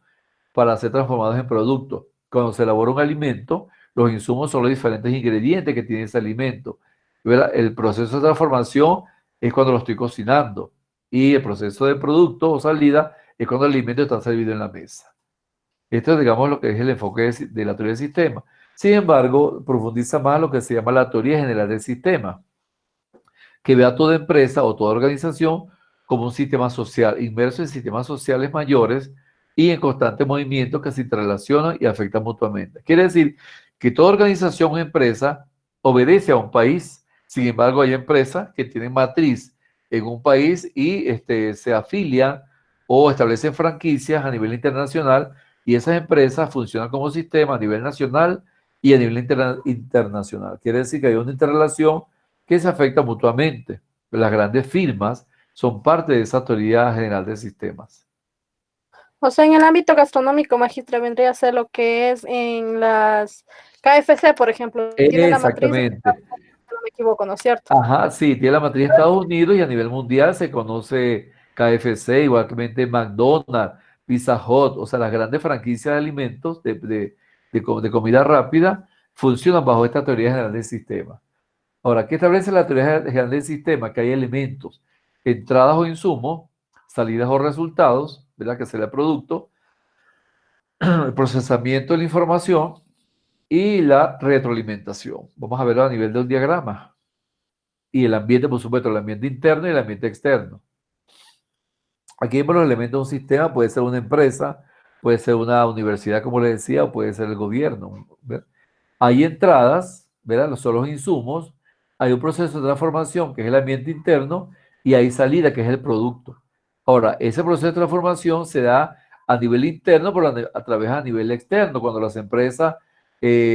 para ser transformados en productos. Cuando se elabora un alimento, los insumos son los diferentes ingredientes que tiene ese alimento. ¿Verdad? El proceso de transformación es cuando lo estoy cocinando y el proceso de producto o salida es cuando el alimento está servido en la mesa. Esto es, digamos, lo que es el enfoque de la teoría del sistema. Sin embargo, profundiza más lo que se llama la teoría general del sistema, que ve a toda empresa o toda organización como un sistema social, inmerso en sistemas sociales mayores y en constante movimiento que se interrelacionan y afectan mutuamente. Quiere decir que toda organización o empresa obedece a un país, sin embargo hay empresas que tienen matriz en un país y se afilian o establecen franquicias a nivel internacional y esas empresas funcionan como sistema a nivel nacional y a nivel internacional. Quiere decir que hay una interrelación que se afecta mutuamente. Las grandes firmas son parte de esa teoría general de sistemas. O sea, en el ámbito gastronómico, magistra, vendría a ser lo que es en las KFC, por ejemplo. Tiene la matriz, Exactamente. no me equivoco, ¿no es cierto? Ajá, sí, tiene la matriz de Estados Unidos y a nivel mundial se conoce KFC, igualmente McDonald's, Pizza Hut, o sea, las grandes franquicias de alimentos de comida rápida funcionan bajo esta teoría general del sistema. Ahora, ¿qué establece la teoría general del sistema? Que hay elementos, entradas o insumos, salidas o resultados, ¿verdad? Que será el producto, el procesamiento de la información y la retroalimentación. Vamos a verlo a nivel de un diagrama. Y el ambiente, por supuesto, el ambiente interno y el ambiente externo. Aquí vemos los elementos de un sistema, puede ser una empresa, puede ser una universidad, como les decía, o puede ser el gobierno. ¿Verdad? Hay entradas, ¿verdad? Son los insumos, hay un proceso de transformación que es el ambiente interno y hay salida que es el producto. Ahora, ese proceso de transformación se da a nivel interno, pero a través a nivel externo, cuando las empresas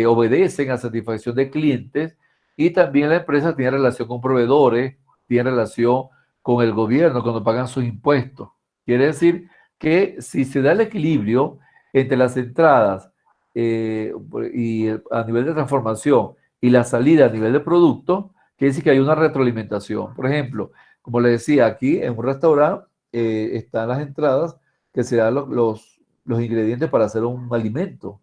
obedecen a satisfacción de clientes y también la empresa tiene relación con proveedores, tiene relación con el gobierno cuando pagan sus impuestos. Quiere decir que si se da el equilibrio entre las entradas y a nivel de transformación y la salida a nivel de producto, quiere decir que hay una retroalimentación. Por ejemplo, como le decía, aquí en un restaurante están las entradas que se dan los ingredientes para hacer un alimento,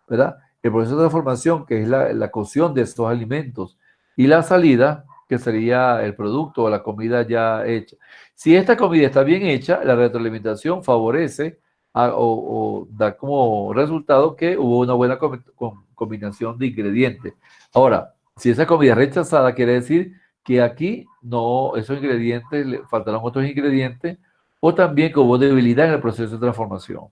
¿verdad? El proceso de transformación, que es la cocción de estos alimentos, y la salida, que sería el producto o la comida ya hecha. Si esta comida está bien hecha, la retroalimentación favorece o da como resultado que hubo una buena combinación de ingredientes. Ahora, si esa comida es rechazada, quiere decir que aquí no, esos ingredientes, le faltaron otros ingredientes, o también que hubo debilidad en el proceso de transformación.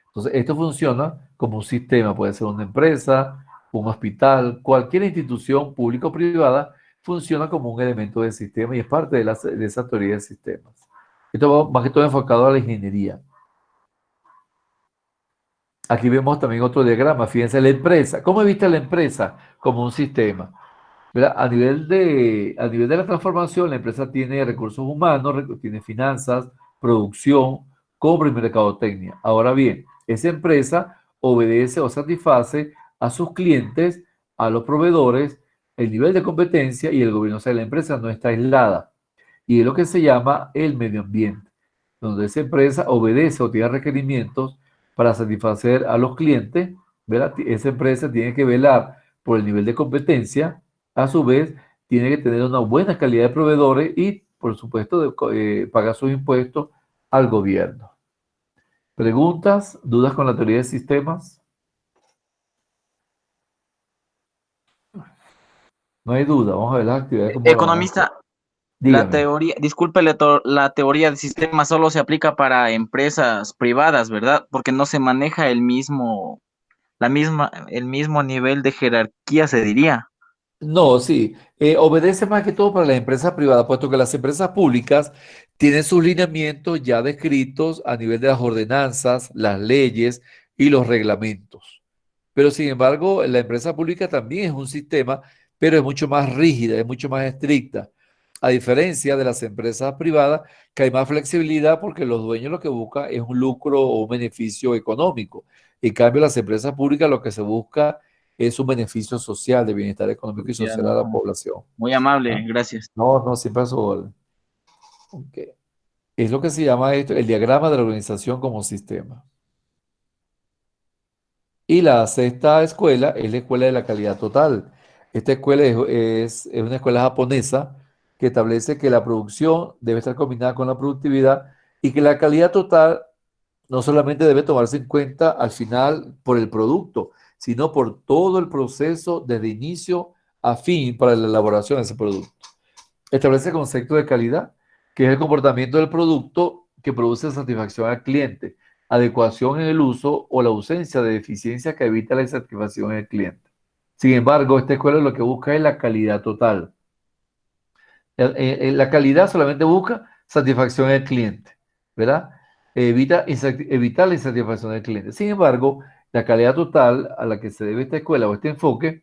Entonces, esto funciona como un sistema, puede ser una empresa, un hospital, cualquier institución pública o privada, funciona como un elemento del sistema y es parte de esa teoría de sistemas. Esto va más que todo enfocado a la ingeniería. Aquí vemos también otro diagrama. Fíjense, la empresa. ¿Cómo he visto la empresa? Como un sistema. ¿Verdad? A nivel de la transformación, la empresa tiene recursos humanos, tiene finanzas, producción, compra y mercadotecnia. Ahora bien, esa empresa obedece o satisface a sus clientes, a los proveedores, el nivel de competencia y el gobierno. O sea, la empresa no está aislada. Y es lo que se llama el medio ambiente, donde esa empresa obedece o tiene requerimientos para satisfacer a los clientes, ¿verdad? Esa empresa tiene que velar por el nivel de competencia, a su vez tiene que tener una buena calidad de proveedores y, por supuesto, pagar sus impuestos al gobierno. ¿Preguntas? ¿Dudas con la teoría de sistemas? No hay duda. Vamos a ver las actividades como las van a hacer. Economista, la Dígame. teoría, disculpe, la teoría del sistema solo se aplica para empresas privadas, ¿verdad? Porque no se maneja el mismo nivel de jerarquía, se diría. No, sí, obedece más que todo para las empresas privadas, puesto que las empresas públicas tienen sus lineamientos ya descritos a nivel de las ordenanzas, las leyes y los reglamentos. Pero sin embargo, la empresa pública también es un sistema, pero es mucho más rígida, es mucho más estricta, a diferencia de las empresas privadas, que hay más flexibilidad porque los dueños lo que buscan es un lucro o un beneficio económico. En cambio, las empresas públicas lo que se busca es un beneficio social, de bienestar económico y Ya, social a la no. población. Muy ¿Ah? amable, gracias. No, no, siempre a su orden. Ok. Es lo que se llama esto, el diagrama de la organización como sistema. Y la sexta escuela es la escuela de la calidad total. Esta escuela es una escuela japonesa que establece que la producción debe estar combinada con la productividad y que la calidad total no solamente debe tomarse en cuenta al final por el producto, sino por todo el proceso desde inicio a fin para la elaboración de ese producto. Establece el concepto de calidad, que es el comportamiento del producto que produce satisfacción al cliente, adecuación en el uso o la ausencia de deficiencia que evita la insatisfacción en el cliente. Sin embargo, esta escuela lo que busca es la calidad total. La calidad solamente busca satisfacción del cliente, ¿verdad? Evitar la insatisfacción del cliente. Sin embargo, la calidad total a la que se debe esta escuela o este enfoque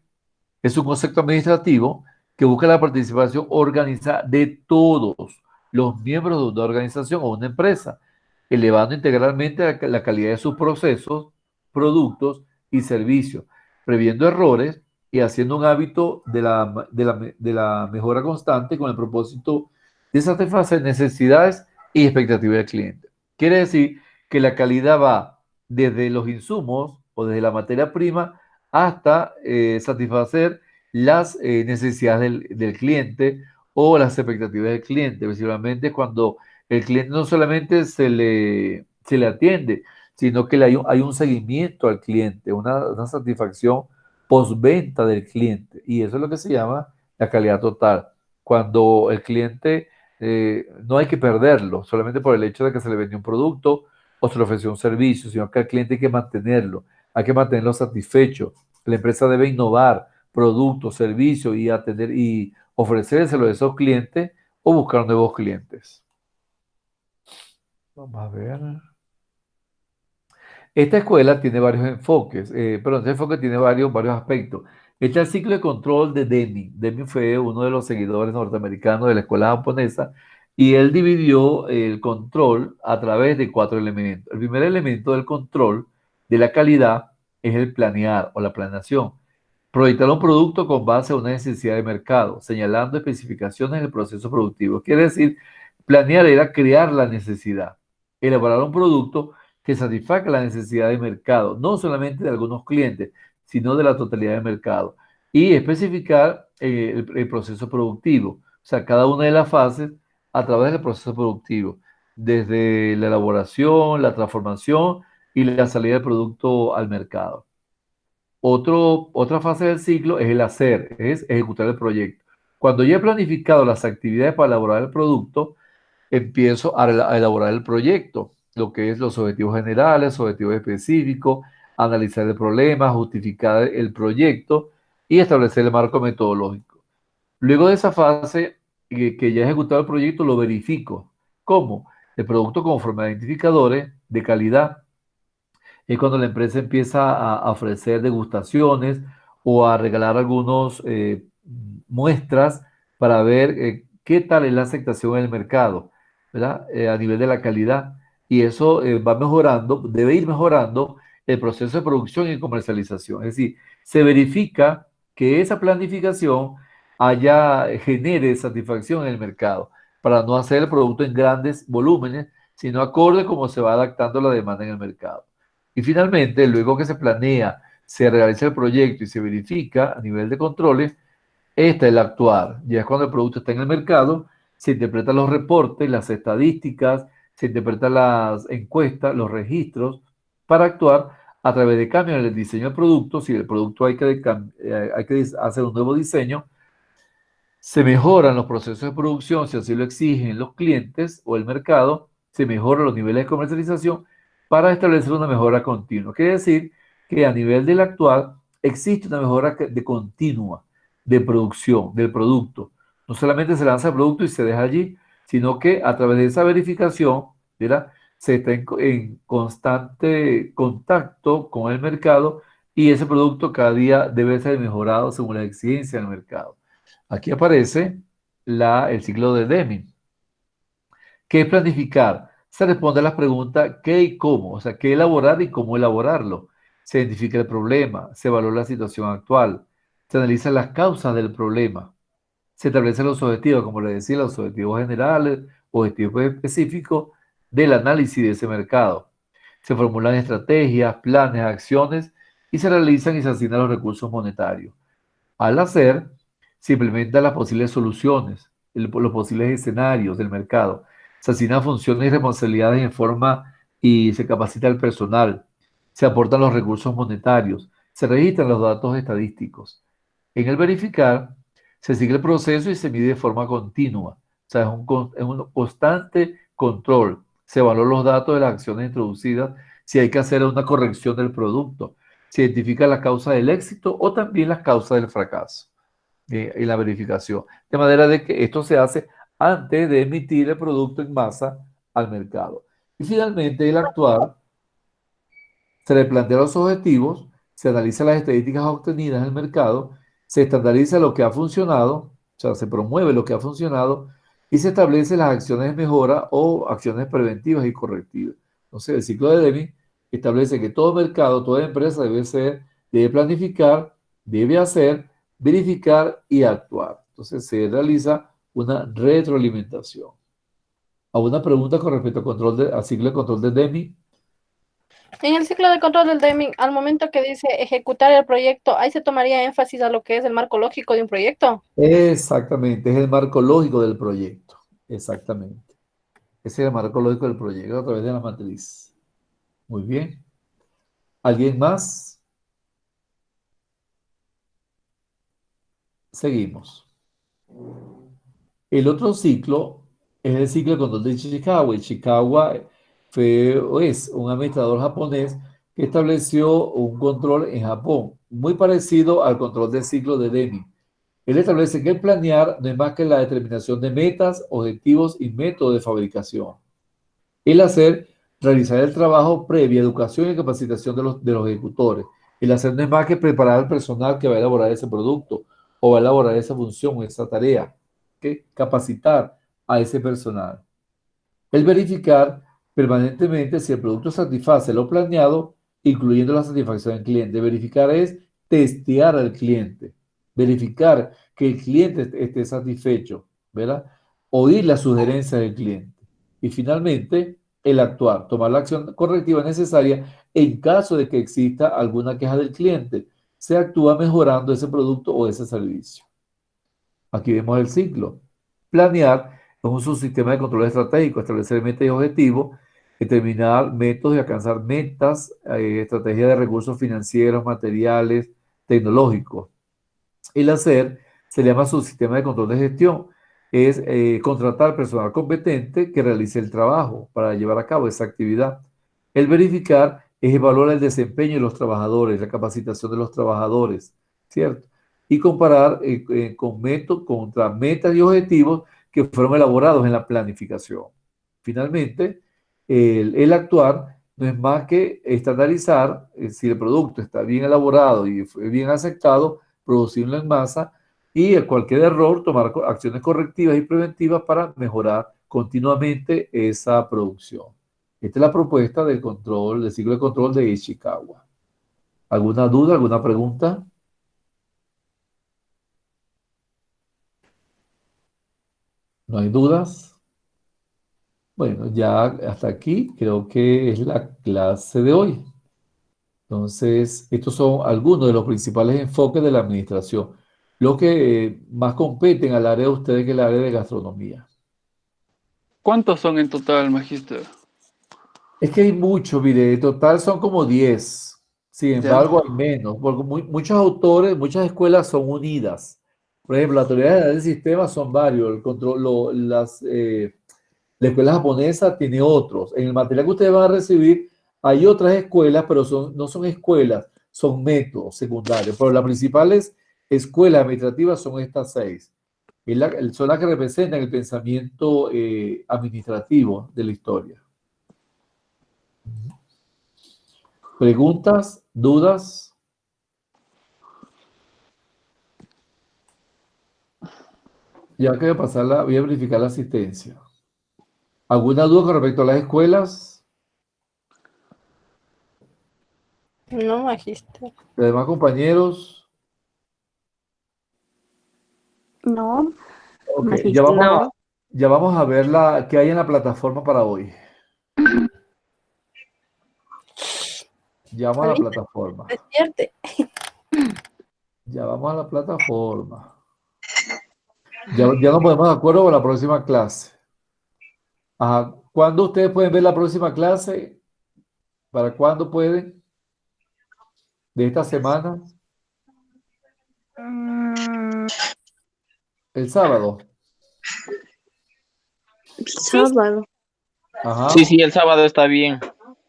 es un concepto administrativo que busca la participación organizada de todos los miembros de una organización o una empresa, elevando integralmente la calidad de sus procesos, productos y servicios, previendo errores y haciendo un hábito de la mejora constante con el propósito de satisfacer necesidades y expectativas del cliente. Quiere decir que la calidad va desde los insumos o desde la materia prima hasta satisfacer las necesidades del cliente o las expectativas del cliente. Principalmente cuando el cliente no solamente se le atiende, sino que hay un seguimiento al cliente, una satisfacción postventa del cliente. Y eso es lo que se llama la calidad total. Cuando el cliente no hay que perderlo solamente por el hecho de que se le vendió un producto o se le ofreció un servicio, sino que al cliente hay que mantenerlo satisfecho. La empresa debe innovar productos, servicios y atender y ofrecérselo a esos clientes o buscar nuevos clientes. Vamos a ver. Esta escuela tiene varios enfoques, pero este enfoque tiene varios aspectos. Este es el ciclo de control de Deming. Deming fue uno de los seguidores norteamericanos de la escuela japonesa y él dividió el control a través de 4 elementos. El primer elemento del control de la calidad es el planear o la planeación. Proyectar un producto con base a una necesidad de mercado, señalando especificaciones del proceso productivo. Quiere decir, planear era crear la necesidad, elaborar un producto que satisfaga la necesidad de mercado, no solamente de algunos clientes, sino de la totalidad del mercado. Y especificar el proceso productivo, o sea, cada una de las fases a través del proceso productivo, desde la elaboración, la transformación y la salida del producto al mercado. Otra fase del ciclo es el hacer, es ejecutar el proyecto. Cuando ya he planificado las actividades para elaborar el producto, empiezo a elaborar el proyecto, lo que es los objetivos generales, objetivos específicos, analizar el problema, justificar el proyecto y establecer el marco metodológico. Luego de esa fase, que ya he ejecutado el proyecto, lo verifico. ¿Cómo? El producto conforme a identificadores de calidad Es cuando la empresa empieza a ofrecer degustaciones o a regalar algunos muestras para ver qué tal es la aceptación en el mercado, ¿verdad? A nivel de la calidad. Y eso va mejorando, debe ir mejorando el proceso de producción y comercialización. Es decir, se verifica que esa planificación genere satisfacción en el mercado para no hacer el producto en grandes volúmenes, sino acorde como se va adaptando la demanda en el mercado. Y finalmente, luego que se planea, se realiza el proyecto y se verifica a nivel de controles, este es el actuar. Ya es cuando el producto está en el mercado, se interpretan los reportes, las estadísticas, se interpretan las encuestas, los registros, para actuar a través de cambios en el diseño del producto. Si el producto hay que hacer un nuevo diseño, se mejoran los procesos de producción, si así lo exigen los clientes o el mercado, se mejoran los niveles de comercialización para establecer una mejora continua. Quiere decir que a nivel del actual existe una mejora de continua de producción del producto. No solamente se lanza el producto y se deja allí, sino que a través de esa verificación, ¿verdad? Se está en constante contacto con el mercado y ese producto cada día debe ser mejorado según la exigencia del mercado. Aquí aparece el ciclo de Deming. ¿Qué es planificar? Se responde a las preguntas qué y cómo, o sea, qué elaborar y cómo elaborarlo. Se identifica el problema, se valora la situación actual, se analizan las causas del problema, se establecen los objetivos, como les decía, los objetivos generales, objetivos específicos del análisis de ese mercado. Se formulan estrategias, planes, acciones y se realizan y se asignan los recursos monetarios. Al hacer, se implementan las posibles soluciones, los posibles escenarios del mercado. Se asignan funciones y responsabilidades en forma y se capacita el personal. Se aportan los recursos monetarios. Se registran los datos estadísticos. En el verificar, se sigue el proceso y se mide de forma continua. O sea, es un constante control. Se evalúan los datos de las acciones introducidas, si hay que hacer una corrección del producto. Se identifica la causa del éxito o también las causas del fracaso en la verificación. De manera de que esto se hace antes de emitir el producto en masa al mercado. Y finalmente, el actuar, se le plantean los objetivos, se analizan las estadísticas obtenidas en el mercado, se estandariza lo que ha funcionado, o sea, se promueve lo que ha funcionado y se establecen las acciones de mejora o acciones preventivas y correctivas. Entonces, el ciclo de Deming establece que todo mercado, toda empresa debe planificar, debe hacer, verificar y actuar. Entonces, se realiza una retroalimentación. ¿Alguna pregunta con respecto al ciclo de control de Deming? En el ciclo de control del Deming, al momento que dice ejecutar el proyecto, ahí se tomaría énfasis a lo que es el marco lógico de un proyecto. Exactamente, es el marco lógico del proyecto. Exactamente. Ese es el marco lógico del proyecto a través de la matriz. Muy bien. ¿Alguien más? Seguimos. El otro ciclo es el ciclo de control de Ishikawa. Ishikawa es un administrador japonés que estableció un control en Japón, muy parecido al control del ciclo de Deming. Él establece que el planear no es más que la determinación de metas, objetivos y métodos de fabricación. El hacer, realizar el trabajo previa, educación y capacitación de los ejecutores. El hacer no es más que preparar al personal que va a elaborar ese producto o va a elaborar esa función o esa tarea. ¿Okay? Capacitar a ese personal. El verificar permanentemente si el producto satisface lo planeado, incluyendo la satisfacción del cliente. Verificar es testear al cliente. Verificar que el cliente esté satisfecho, ¿verdad? Oír las sugerencias del cliente. Y finalmente, el actuar, tomar la acción correctiva necesaria en caso de que exista alguna queja del cliente. Se actúa mejorando ese producto o ese servicio. Aquí vemos el ciclo. Planear es un subsistema de control estratégico, establecer metas y objetivos, determinar métodos y alcanzar metas, estrategias de recursos financieros, materiales, tecnológicos. El hacer se llama subsistema de control de gestión. Es contratar personal competente que realice el trabajo para llevar a cabo esa actividad. El verificar es evaluar el desempeño de los trabajadores, la capacitación de los trabajadores, ¿cierto? Y comparar contra metas y objetivos que fueron elaborados en la planificación. Finalmente, el actuar no es más que estandarizar si el producto está bien elaborado y fue bien aceptado, producirlo en masa y cualquier error tomar acciones correctivas y preventivas para mejorar continuamente esa producción. Esta es la propuesta del control, del ciclo de control de Ishikawa. ¿Alguna duda, alguna pregunta? ¿No hay dudas? Bueno, ya hasta aquí creo que es la clase de hoy. Entonces, estos son algunos de los principales enfoques de la administración. Lo que más competen al área de ustedes que es el área de gastronomía. ¿Cuántos son en total, magíster? Es que hay muchos, mire, en total son como 10. Sin Ya. embargo, hay menos, porque muchos autores, muchas escuelas son unidas. Por ejemplo, la teoría del sistema son varios. El control, la escuela japonesa tiene otros. En el material que ustedes van a recibir hay otras escuelas, pero no son escuelas, son métodos secundarios. Pero las principales escuelas administrativas son estas 6. Son las que representan el pensamiento administrativo de la historia. ¿Preguntas? ¿Dudas? Ya que voy a verificar la asistencia. ¿Alguna duda con respecto a las escuelas? No, magíster. ¿Los demás compañeros? No, Ok, magíster, no. ya vamos a ver qué hay en la plataforma para hoy. Ya vamos a la Alita, plataforma. despierte. Ya vamos a la plataforma. Ya nos ponemos de acuerdo con la próxima clase. Ajá. ¿Cuándo ustedes pueden ver la próxima clase? ¿Para cuándo pueden? ¿De esta semana? Mm, El sábado. sábado. Ajá. Sí, el sábado está bien.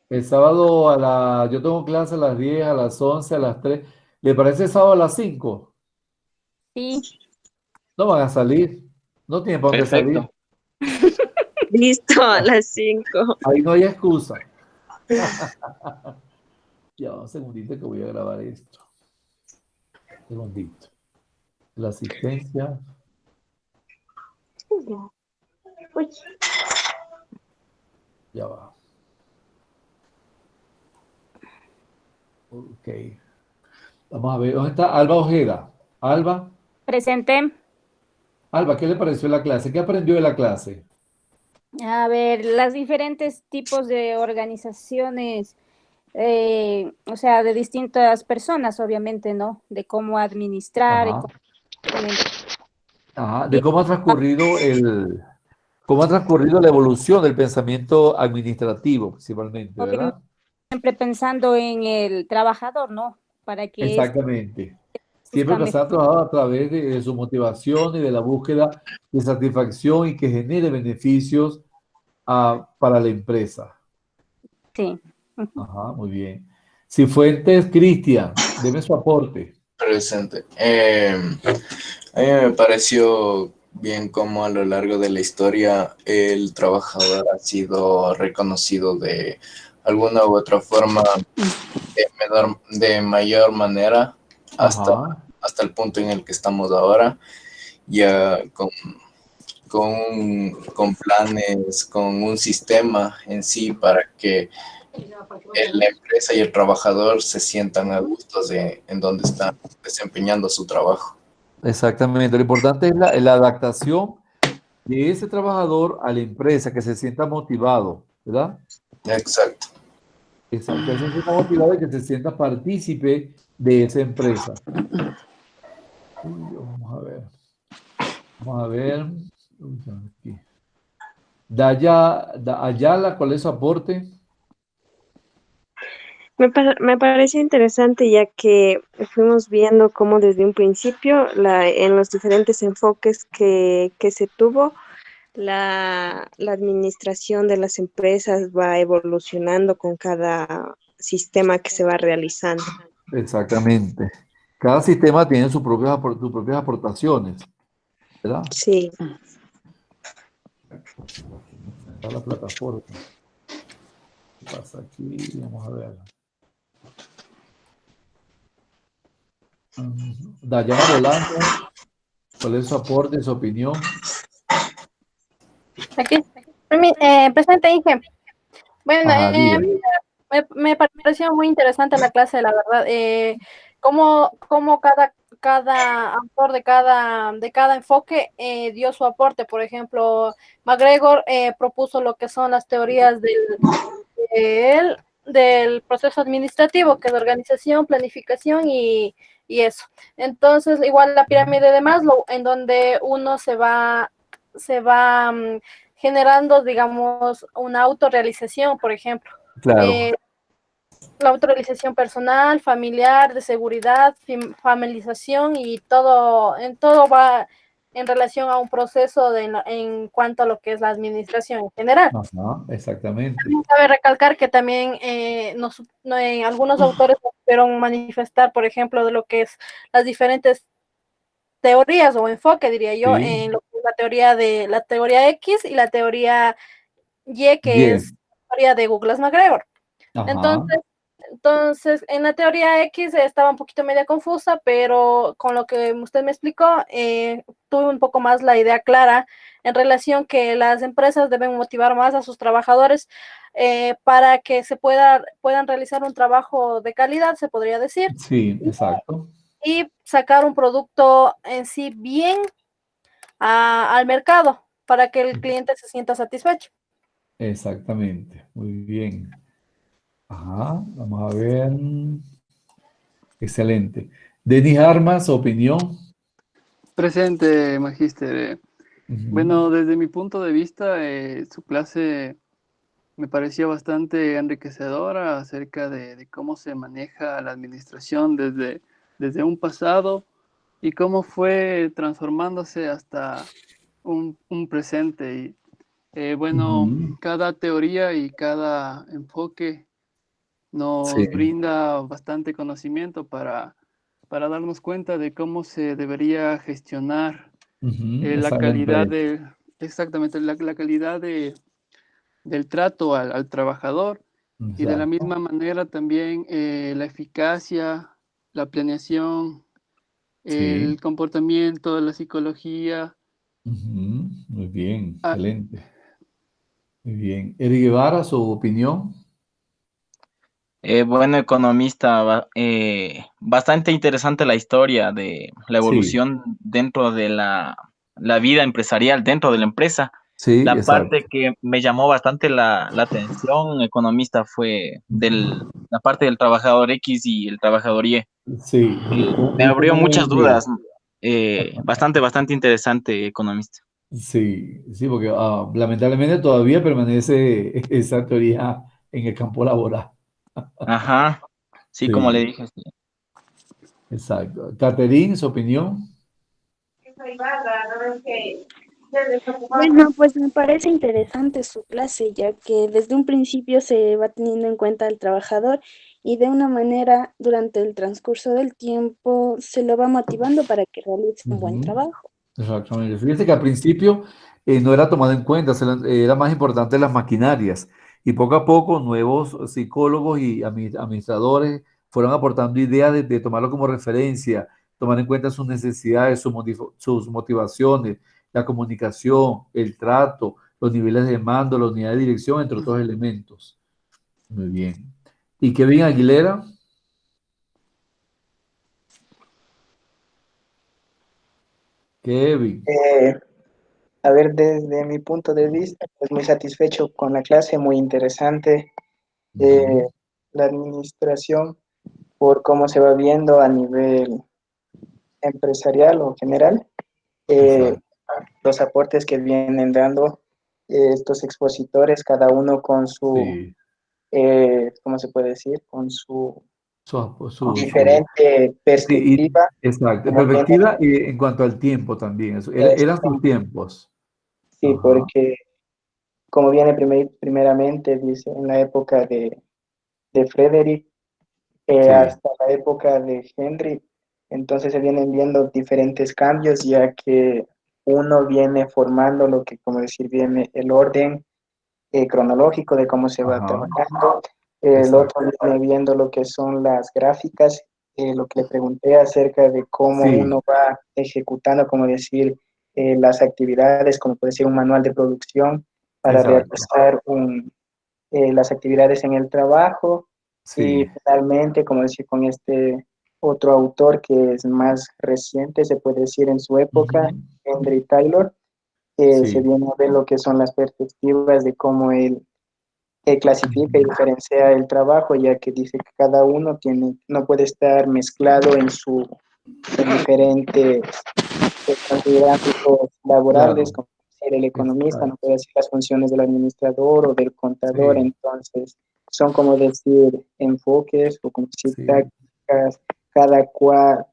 El sábado yo tengo clase a las 10, a las 11, a las 3. ¿Le parece el sábado a las 5? Sí, No van a salir. No tienen para dónde salir. listo, a las 5. Ahí no hay excusa. Ya, un segundito que voy a grabar esto. Un segundito. La asistencia. Ya va. Ok. Vamos a ver. ¿Dónde está Alba Ojeda? Alba. Presente. Alba, ¿qué le pareció la clase? ¿Qué aprendió de la clase? A ver, las diferentes tipos de organizaciones, o sea, de distintas personas, obviamente, ¿no? De cómo administrar, Ajá. Ajá. De cómo ha transcurrido la evolución del pensamiento administrativo, principalmente, obviamente, ¿verdad? siempre pensando en el trabajador, ¿no? Para que Exactamente. Siempre justamente, empezar a trabajar a través de su motivación y de la búsqueda de satisfacción y que genere beneficios para la empresa. sí. Ajá, muy bien. Cifuentes, Cristian, deme su aporte. Presente. A mí me pareció bien cómo a lo largo de la historia el trabajador ha sido reconocido de alguna u otra forma de mayor manera hasta Ajá, el punto en el que estamos ahora, ya con planes, con un sistema en sí para que la empresa y el trabajador se sientan a gustos en donde están desempeñando su trabajo. exactamente. Lo importante es la adaptación de ese trabajador a la empresa, que se sienta motivado, ¿verdad? Exacto. Exacto, que se sienta motivado y que se sienta partícipe de esa empresa. Vamos a ver. Vamos a ver. Aquí. Ayala, ¿cuál es su aporte? Me parece interesante ya que fuimos viendo cómo desde un principio en los diferentes enfoques que se tuvo, la administración de las empresas va evolucionando con cada sistema que se va realizando. Exactamente. Cada sistema tiene sus propias aportaciones, ¿verdad? Sí. Está la plataforma. ¿Qué pasa aquí? Vamos a ver. Dayana Bolaño, ¿cuál es su aporte, su opinión? Aquí, presente, Inge. Bueno, Ajá, a diga. mí me pareció muy interesante la clase, la verdad. Cómo cada autor de cada enfoque dio su aporte. Por ejemplo, MacGregor propuso lo que son las teorías del proceso administrativo, que es organización, planificación y eso. Entonces, igual la pirámide de Maslow, en donde uno se va generando, digamos, una autorrealización, por ejemplo. Claro. Eh, la autorrealización personal, familiar, de seguridad, familiarización y en todo va en relación a un proceso en cuanto a lo que es la administración en general. Ajá, exactamente. También cabe recalcar que también algunos autores pudieron manifestar, por ejemplo, de lo que es las diferentes teorías o enfoque, diría yo, Sí. en lo que es la teoría X y la teoría Y, que es Bien. la teoría de Douglas MacGregor. Ajá. Entonces, en la teoría X estaba un poquito media confusa, pero con lo que usted me explicó, tuve un poco más la idea clara en relación que las empresas deben motivar más a sus trabajadores para que puedan realizar un trabajo de calidad, se podría decir, Sí, exacto. y sacar un producto en sí bien al mercado para que el cliente se sienta satisfecho. Exactamente. Muy bien. Ajá, vamos a ver. Excelente. Denis Armas, opinión. Presente, magíster. Ujú, Bueno, desde mi punto de vista, su clase me pareció bastante enriquecedora acerca de cómo se maneja la administración desde un pasado y cómo fue transformándose hasta un presente. Y bueno, ujú. cada teoría y cada enfoque Sí. nos brinda bastante conocimiento para darnos cuenta de cómo se debería gestionar Ujú, la esa es la calidad empresa. exactamente, la calidad del trato al trabajador y de la Exacto. misma manera también la eficacia, la planeación, Sí. el comportamiento, la psicología. Ujú, muy bien, Ah, excelente. Muy bien. Eric Guevara, su opinión. Bueno, economista, bastante interesante la historia de la Sí, evolución dentro de la vida empresarial, dentro de la empresa. sí, La parte exacto. que me llamó bastante la atención, economista, fue la parte del trabajador X y el trabajador Y. Sí, Me viste abrió muy muchas buen día. dudas. Bastante interesante, economista. Sí, sí, porque lamentablemente todavía permanece esa teoría en el campo laboral. Ajá, sí, como le Sí, dije, sí. exacto. Catherine, su opinión. Bueno, pues me parece interesante su clase, ya que desde un principio se va teniendo en cuenta al trabajador y de una manera durante el transcurso del tiempo se lo va motivando para que realice un buen Ujú, trabajo. exactamente. Fíjate que al principio no era tomado en cuenta, era más importante las maquinarias y poco a poco nuevos psicólogos y administradores fueron aportando ideas de tomarlo como referencia, tomar en cuenta sus necesidades, sus motivaciones, la comunicación, el trato, los niveles de mando, la unidad de dirección, entre otros elementos. Muy bien. ¿Y Kevin Aguilera? Kevin. Eh, a ver, desde mi punto de vista, pues muy satisfecho con la clase, muy interesante. Ujú, La administración, por cómo se va viendo a nivel empresarial o general, eh, exacto. los aportes que vienen dando estos expositores, cada uno con su, Sí. ¿cómo se puede decir? Con su Su diferente Sí, perspectiva, exacto. como viene, Perspectiva y en cuanto al tiempo también. Eran sus tiempos. sí, Ajá, porque como viene primeramente, dice, en la época de Frederick sí, hasta la época de Henry, entonces se vienen viendo diferentes cambios, ya que uno viene formando lo que, como decir, viene el orden cronológico de cómo se va Ajá, trabajando. El exacto. otro viene viendo lo que son las gráficas, lo que le pregunté acerca de cómo Sí, uno va ejecutando, como decir, las actividades, como puede ser un manual de producción para exacto. realizar las actividades en el trabajo. Y Sí. finalmente, como decir, con este otro autor que es más reciente, se puede decir en su época, Ujú. Henry Taylor, se Sí, viene a ver lo que son las perspectivas de cómo él clasifica y ujú. diferencia el trabajo, ya que dice que cada uno no puede estar mezclado en diferentes ámbitos laborales, Claro, como ser el economista, no exacto. puede hacer las funciones del administrador o del contador, Sí, entonces son como decir enfoques o como decir sí. tácticas, cada cual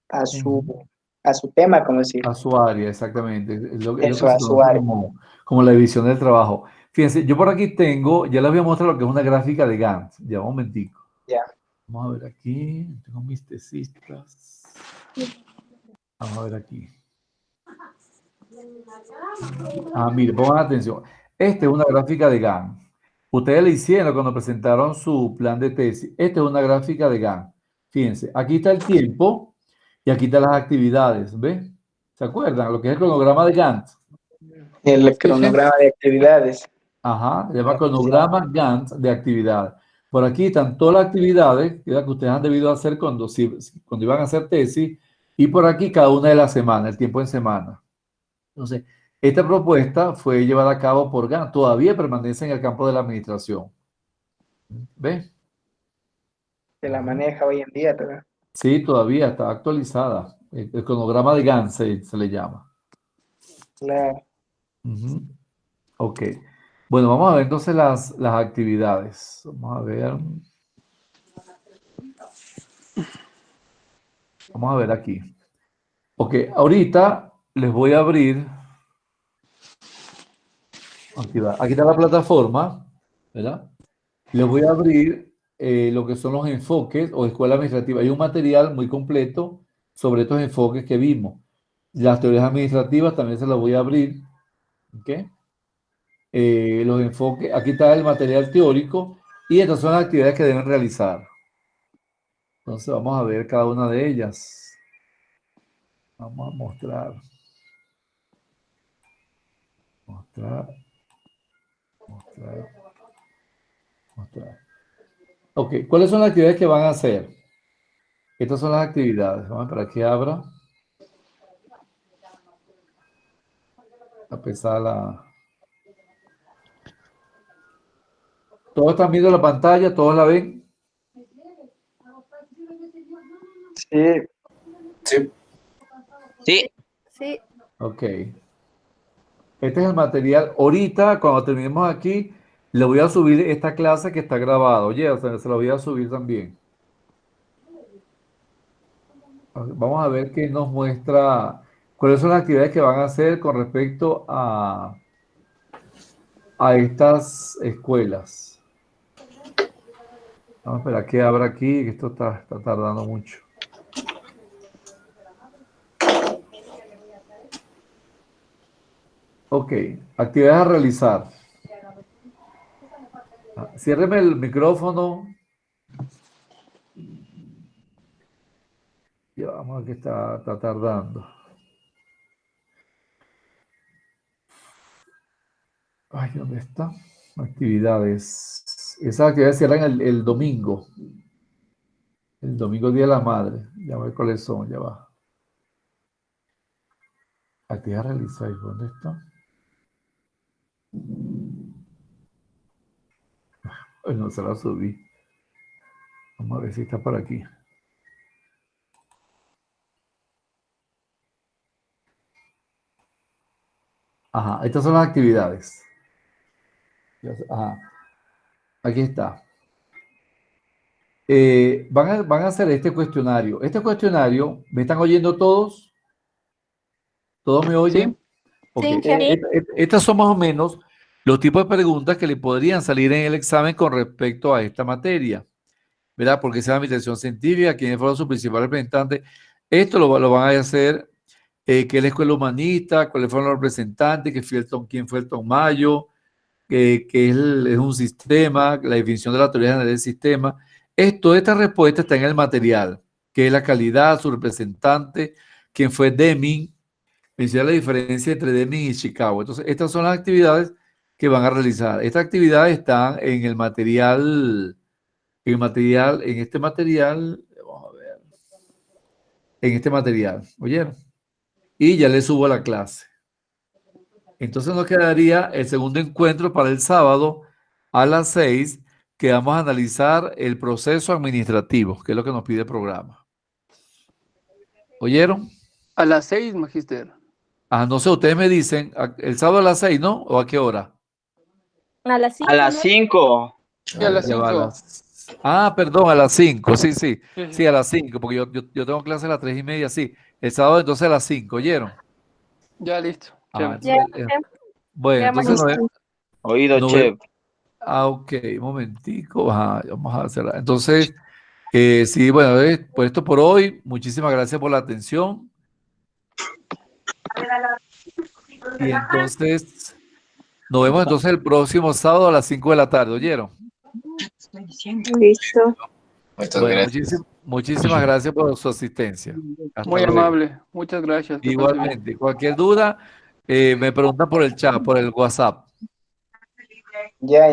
a su, Ujú. a su tema, como decir, A su área, exactamente. Es lo que eso se a su conoce área. como la división del trabajo. Fíjense, yo por aquí tengo, ya les voy a mostrar lo que es una gráfica de Gantt. Ya, un momentico. Ya. Vamos a ver aquí. Tengo mis tesistas. Vamos a ver aquí. Mire, pongan atención. Esta es una gráfica de Gantt. Ustedes le hicieron cuando presentaron su plan de tesis. Esta es una gráfica de Gantt. Fíjense, aquí está el tiempo y aquí están las actividades. ¿Ves? ¿Se acuerdan? Lo que es el cronograma de Gantt. El Sí, sí. cronograma de actividades. Ajá, se llama Ya, sí. cronograma Gantt de actividades. Por aquí están todas las actividades que ustedes han debido hacer cuando iban a hacer tesis y por aquí cada una de las semanas, el tiempo en semana. Entonces, esta propuesta fue llevada a cabo por Gantt, todavía permanece en el campo de la administración. ¿Ves? Se la Ajá. maneja hoy en día, ¿verdad? Sí, todavía está actualizada. El cronograma de Gantt se le llama. Claro. Ujú. Ok. Bueno, vamos a ver entonces las actividades. Vamos a ver. Vamos a ver aquí. Ok, ahorita les voy a abrir. Aquí está la plataforma, ¿verdad? Les voy a abrir lo que son los enfoques o escuela administrativa. Hay un material muy completo sobre estos enfoques que vimos. Las teorías administrativas también se las voy a abrir. ¿Ok? Los enfoques, aquí está el material teórico y estas son las actividades que deben realizar. Entonces vamos a ver cada una de ellas. Vamos a mostrar. Mostrar, mostrar, mostrar. Ok, ¿cuáles son las actividades que van a hacer? Estas son las actividades. Vamos para que abra. A pesar la... ¿Todos están viendo la pantalla? ¿Todos la ven? Sí, Sí, Sí, Sí, Ok. Este es el material. Ahorita, cuando terminemos aquí, le voy a subir esta clase que está grabada. Oye, o sea, se la voy a subir también. Vamos a ver qué nos muestra, cuáles son las actividades que van a hacer con respecto a estas escuelas. Vamos a esperar que abra aquí, que esto está tardando mucho. Ok, actividades a realizar. Ciérreme el micrófono. Ya vamos a ver que está tardando. Ay, ¿dónde está? Actividades. Esas actividades cierran el domingo. El domingo, Día de la Madre. Ya voy cuáles son, ya va. Actividades a realizar. ¿Dónde está? Ay, no se la subí. Vamos a ver si está por aquí. Ajá, estas son las actividades. Ajá, aquí está. Van a hacer este cuestionario. Este cuestionario, ¿me están oyendo todos? ¿Todos me Sí, oyen? Ok. sí. sí, Estas son más o menos los tipos de preguntas que le podrían salir en el examen con respecto a esta materia, ¿verdad? Porque sea administración científica, quiénes fueron sus principales representantes. Esto lo van a hacer, qué es la escuela humanista, cuáles fueron los representantes, quién fue el Tom Mayo, que es un sistema, la definición de la teoría general del sistema. Toda esta respuesta está en el material, que es la calidad, su representante, quien fue Deming, menciona la diferencia entre Deming y Chicago. Entonces, estas son las actividades que van a realizar. Estas actividades están en el material, en este material, vamos a ver, en este material, ¿oyeron? Y ya le subo a la clase. Entonces nos quedaría el segundo encuentro para el sábado a las 6, que vamos a analizar el proceso administrativo, que es lo que nos pide el programa. ¿Oyeron? A las 6, Magister. No sé, ustedes me dicen, el sábado a las 6, ¿no? ¿O a qué hora? A las 5. A las 5. Sí, a las Ya va, 5. perdón, a las 5, sí, Sí. a las 5, porque yo tengo clase a las 3:30, sí. El sábado entonces a las 5, ¿oyeron? Ya, listo. Ya, Bueno, ya, entonces Oído, no chef. ok, un momentico, vamos a cerrar. Entonces, sí, bueno, por esto por hoy, muchísimas gracias por la atención. Y entonces, nos vemos entonces el próximo sábado a las 5 de la tarde, ¿oyeron? Listo. Muchas Bueno, gracias. muchísimas gracias por su asistencia. Hasta Muy luego. amable. Muchas gracias. Que pase bien. Igualmente, cualquier duda, me preguntan por el chat, por el WhatsApp. Ya,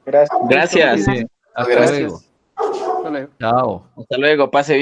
gracias. Gracias. Bien, hasta Gracias. luego. Hasta luego. Chao. Hasta luego, pase bien.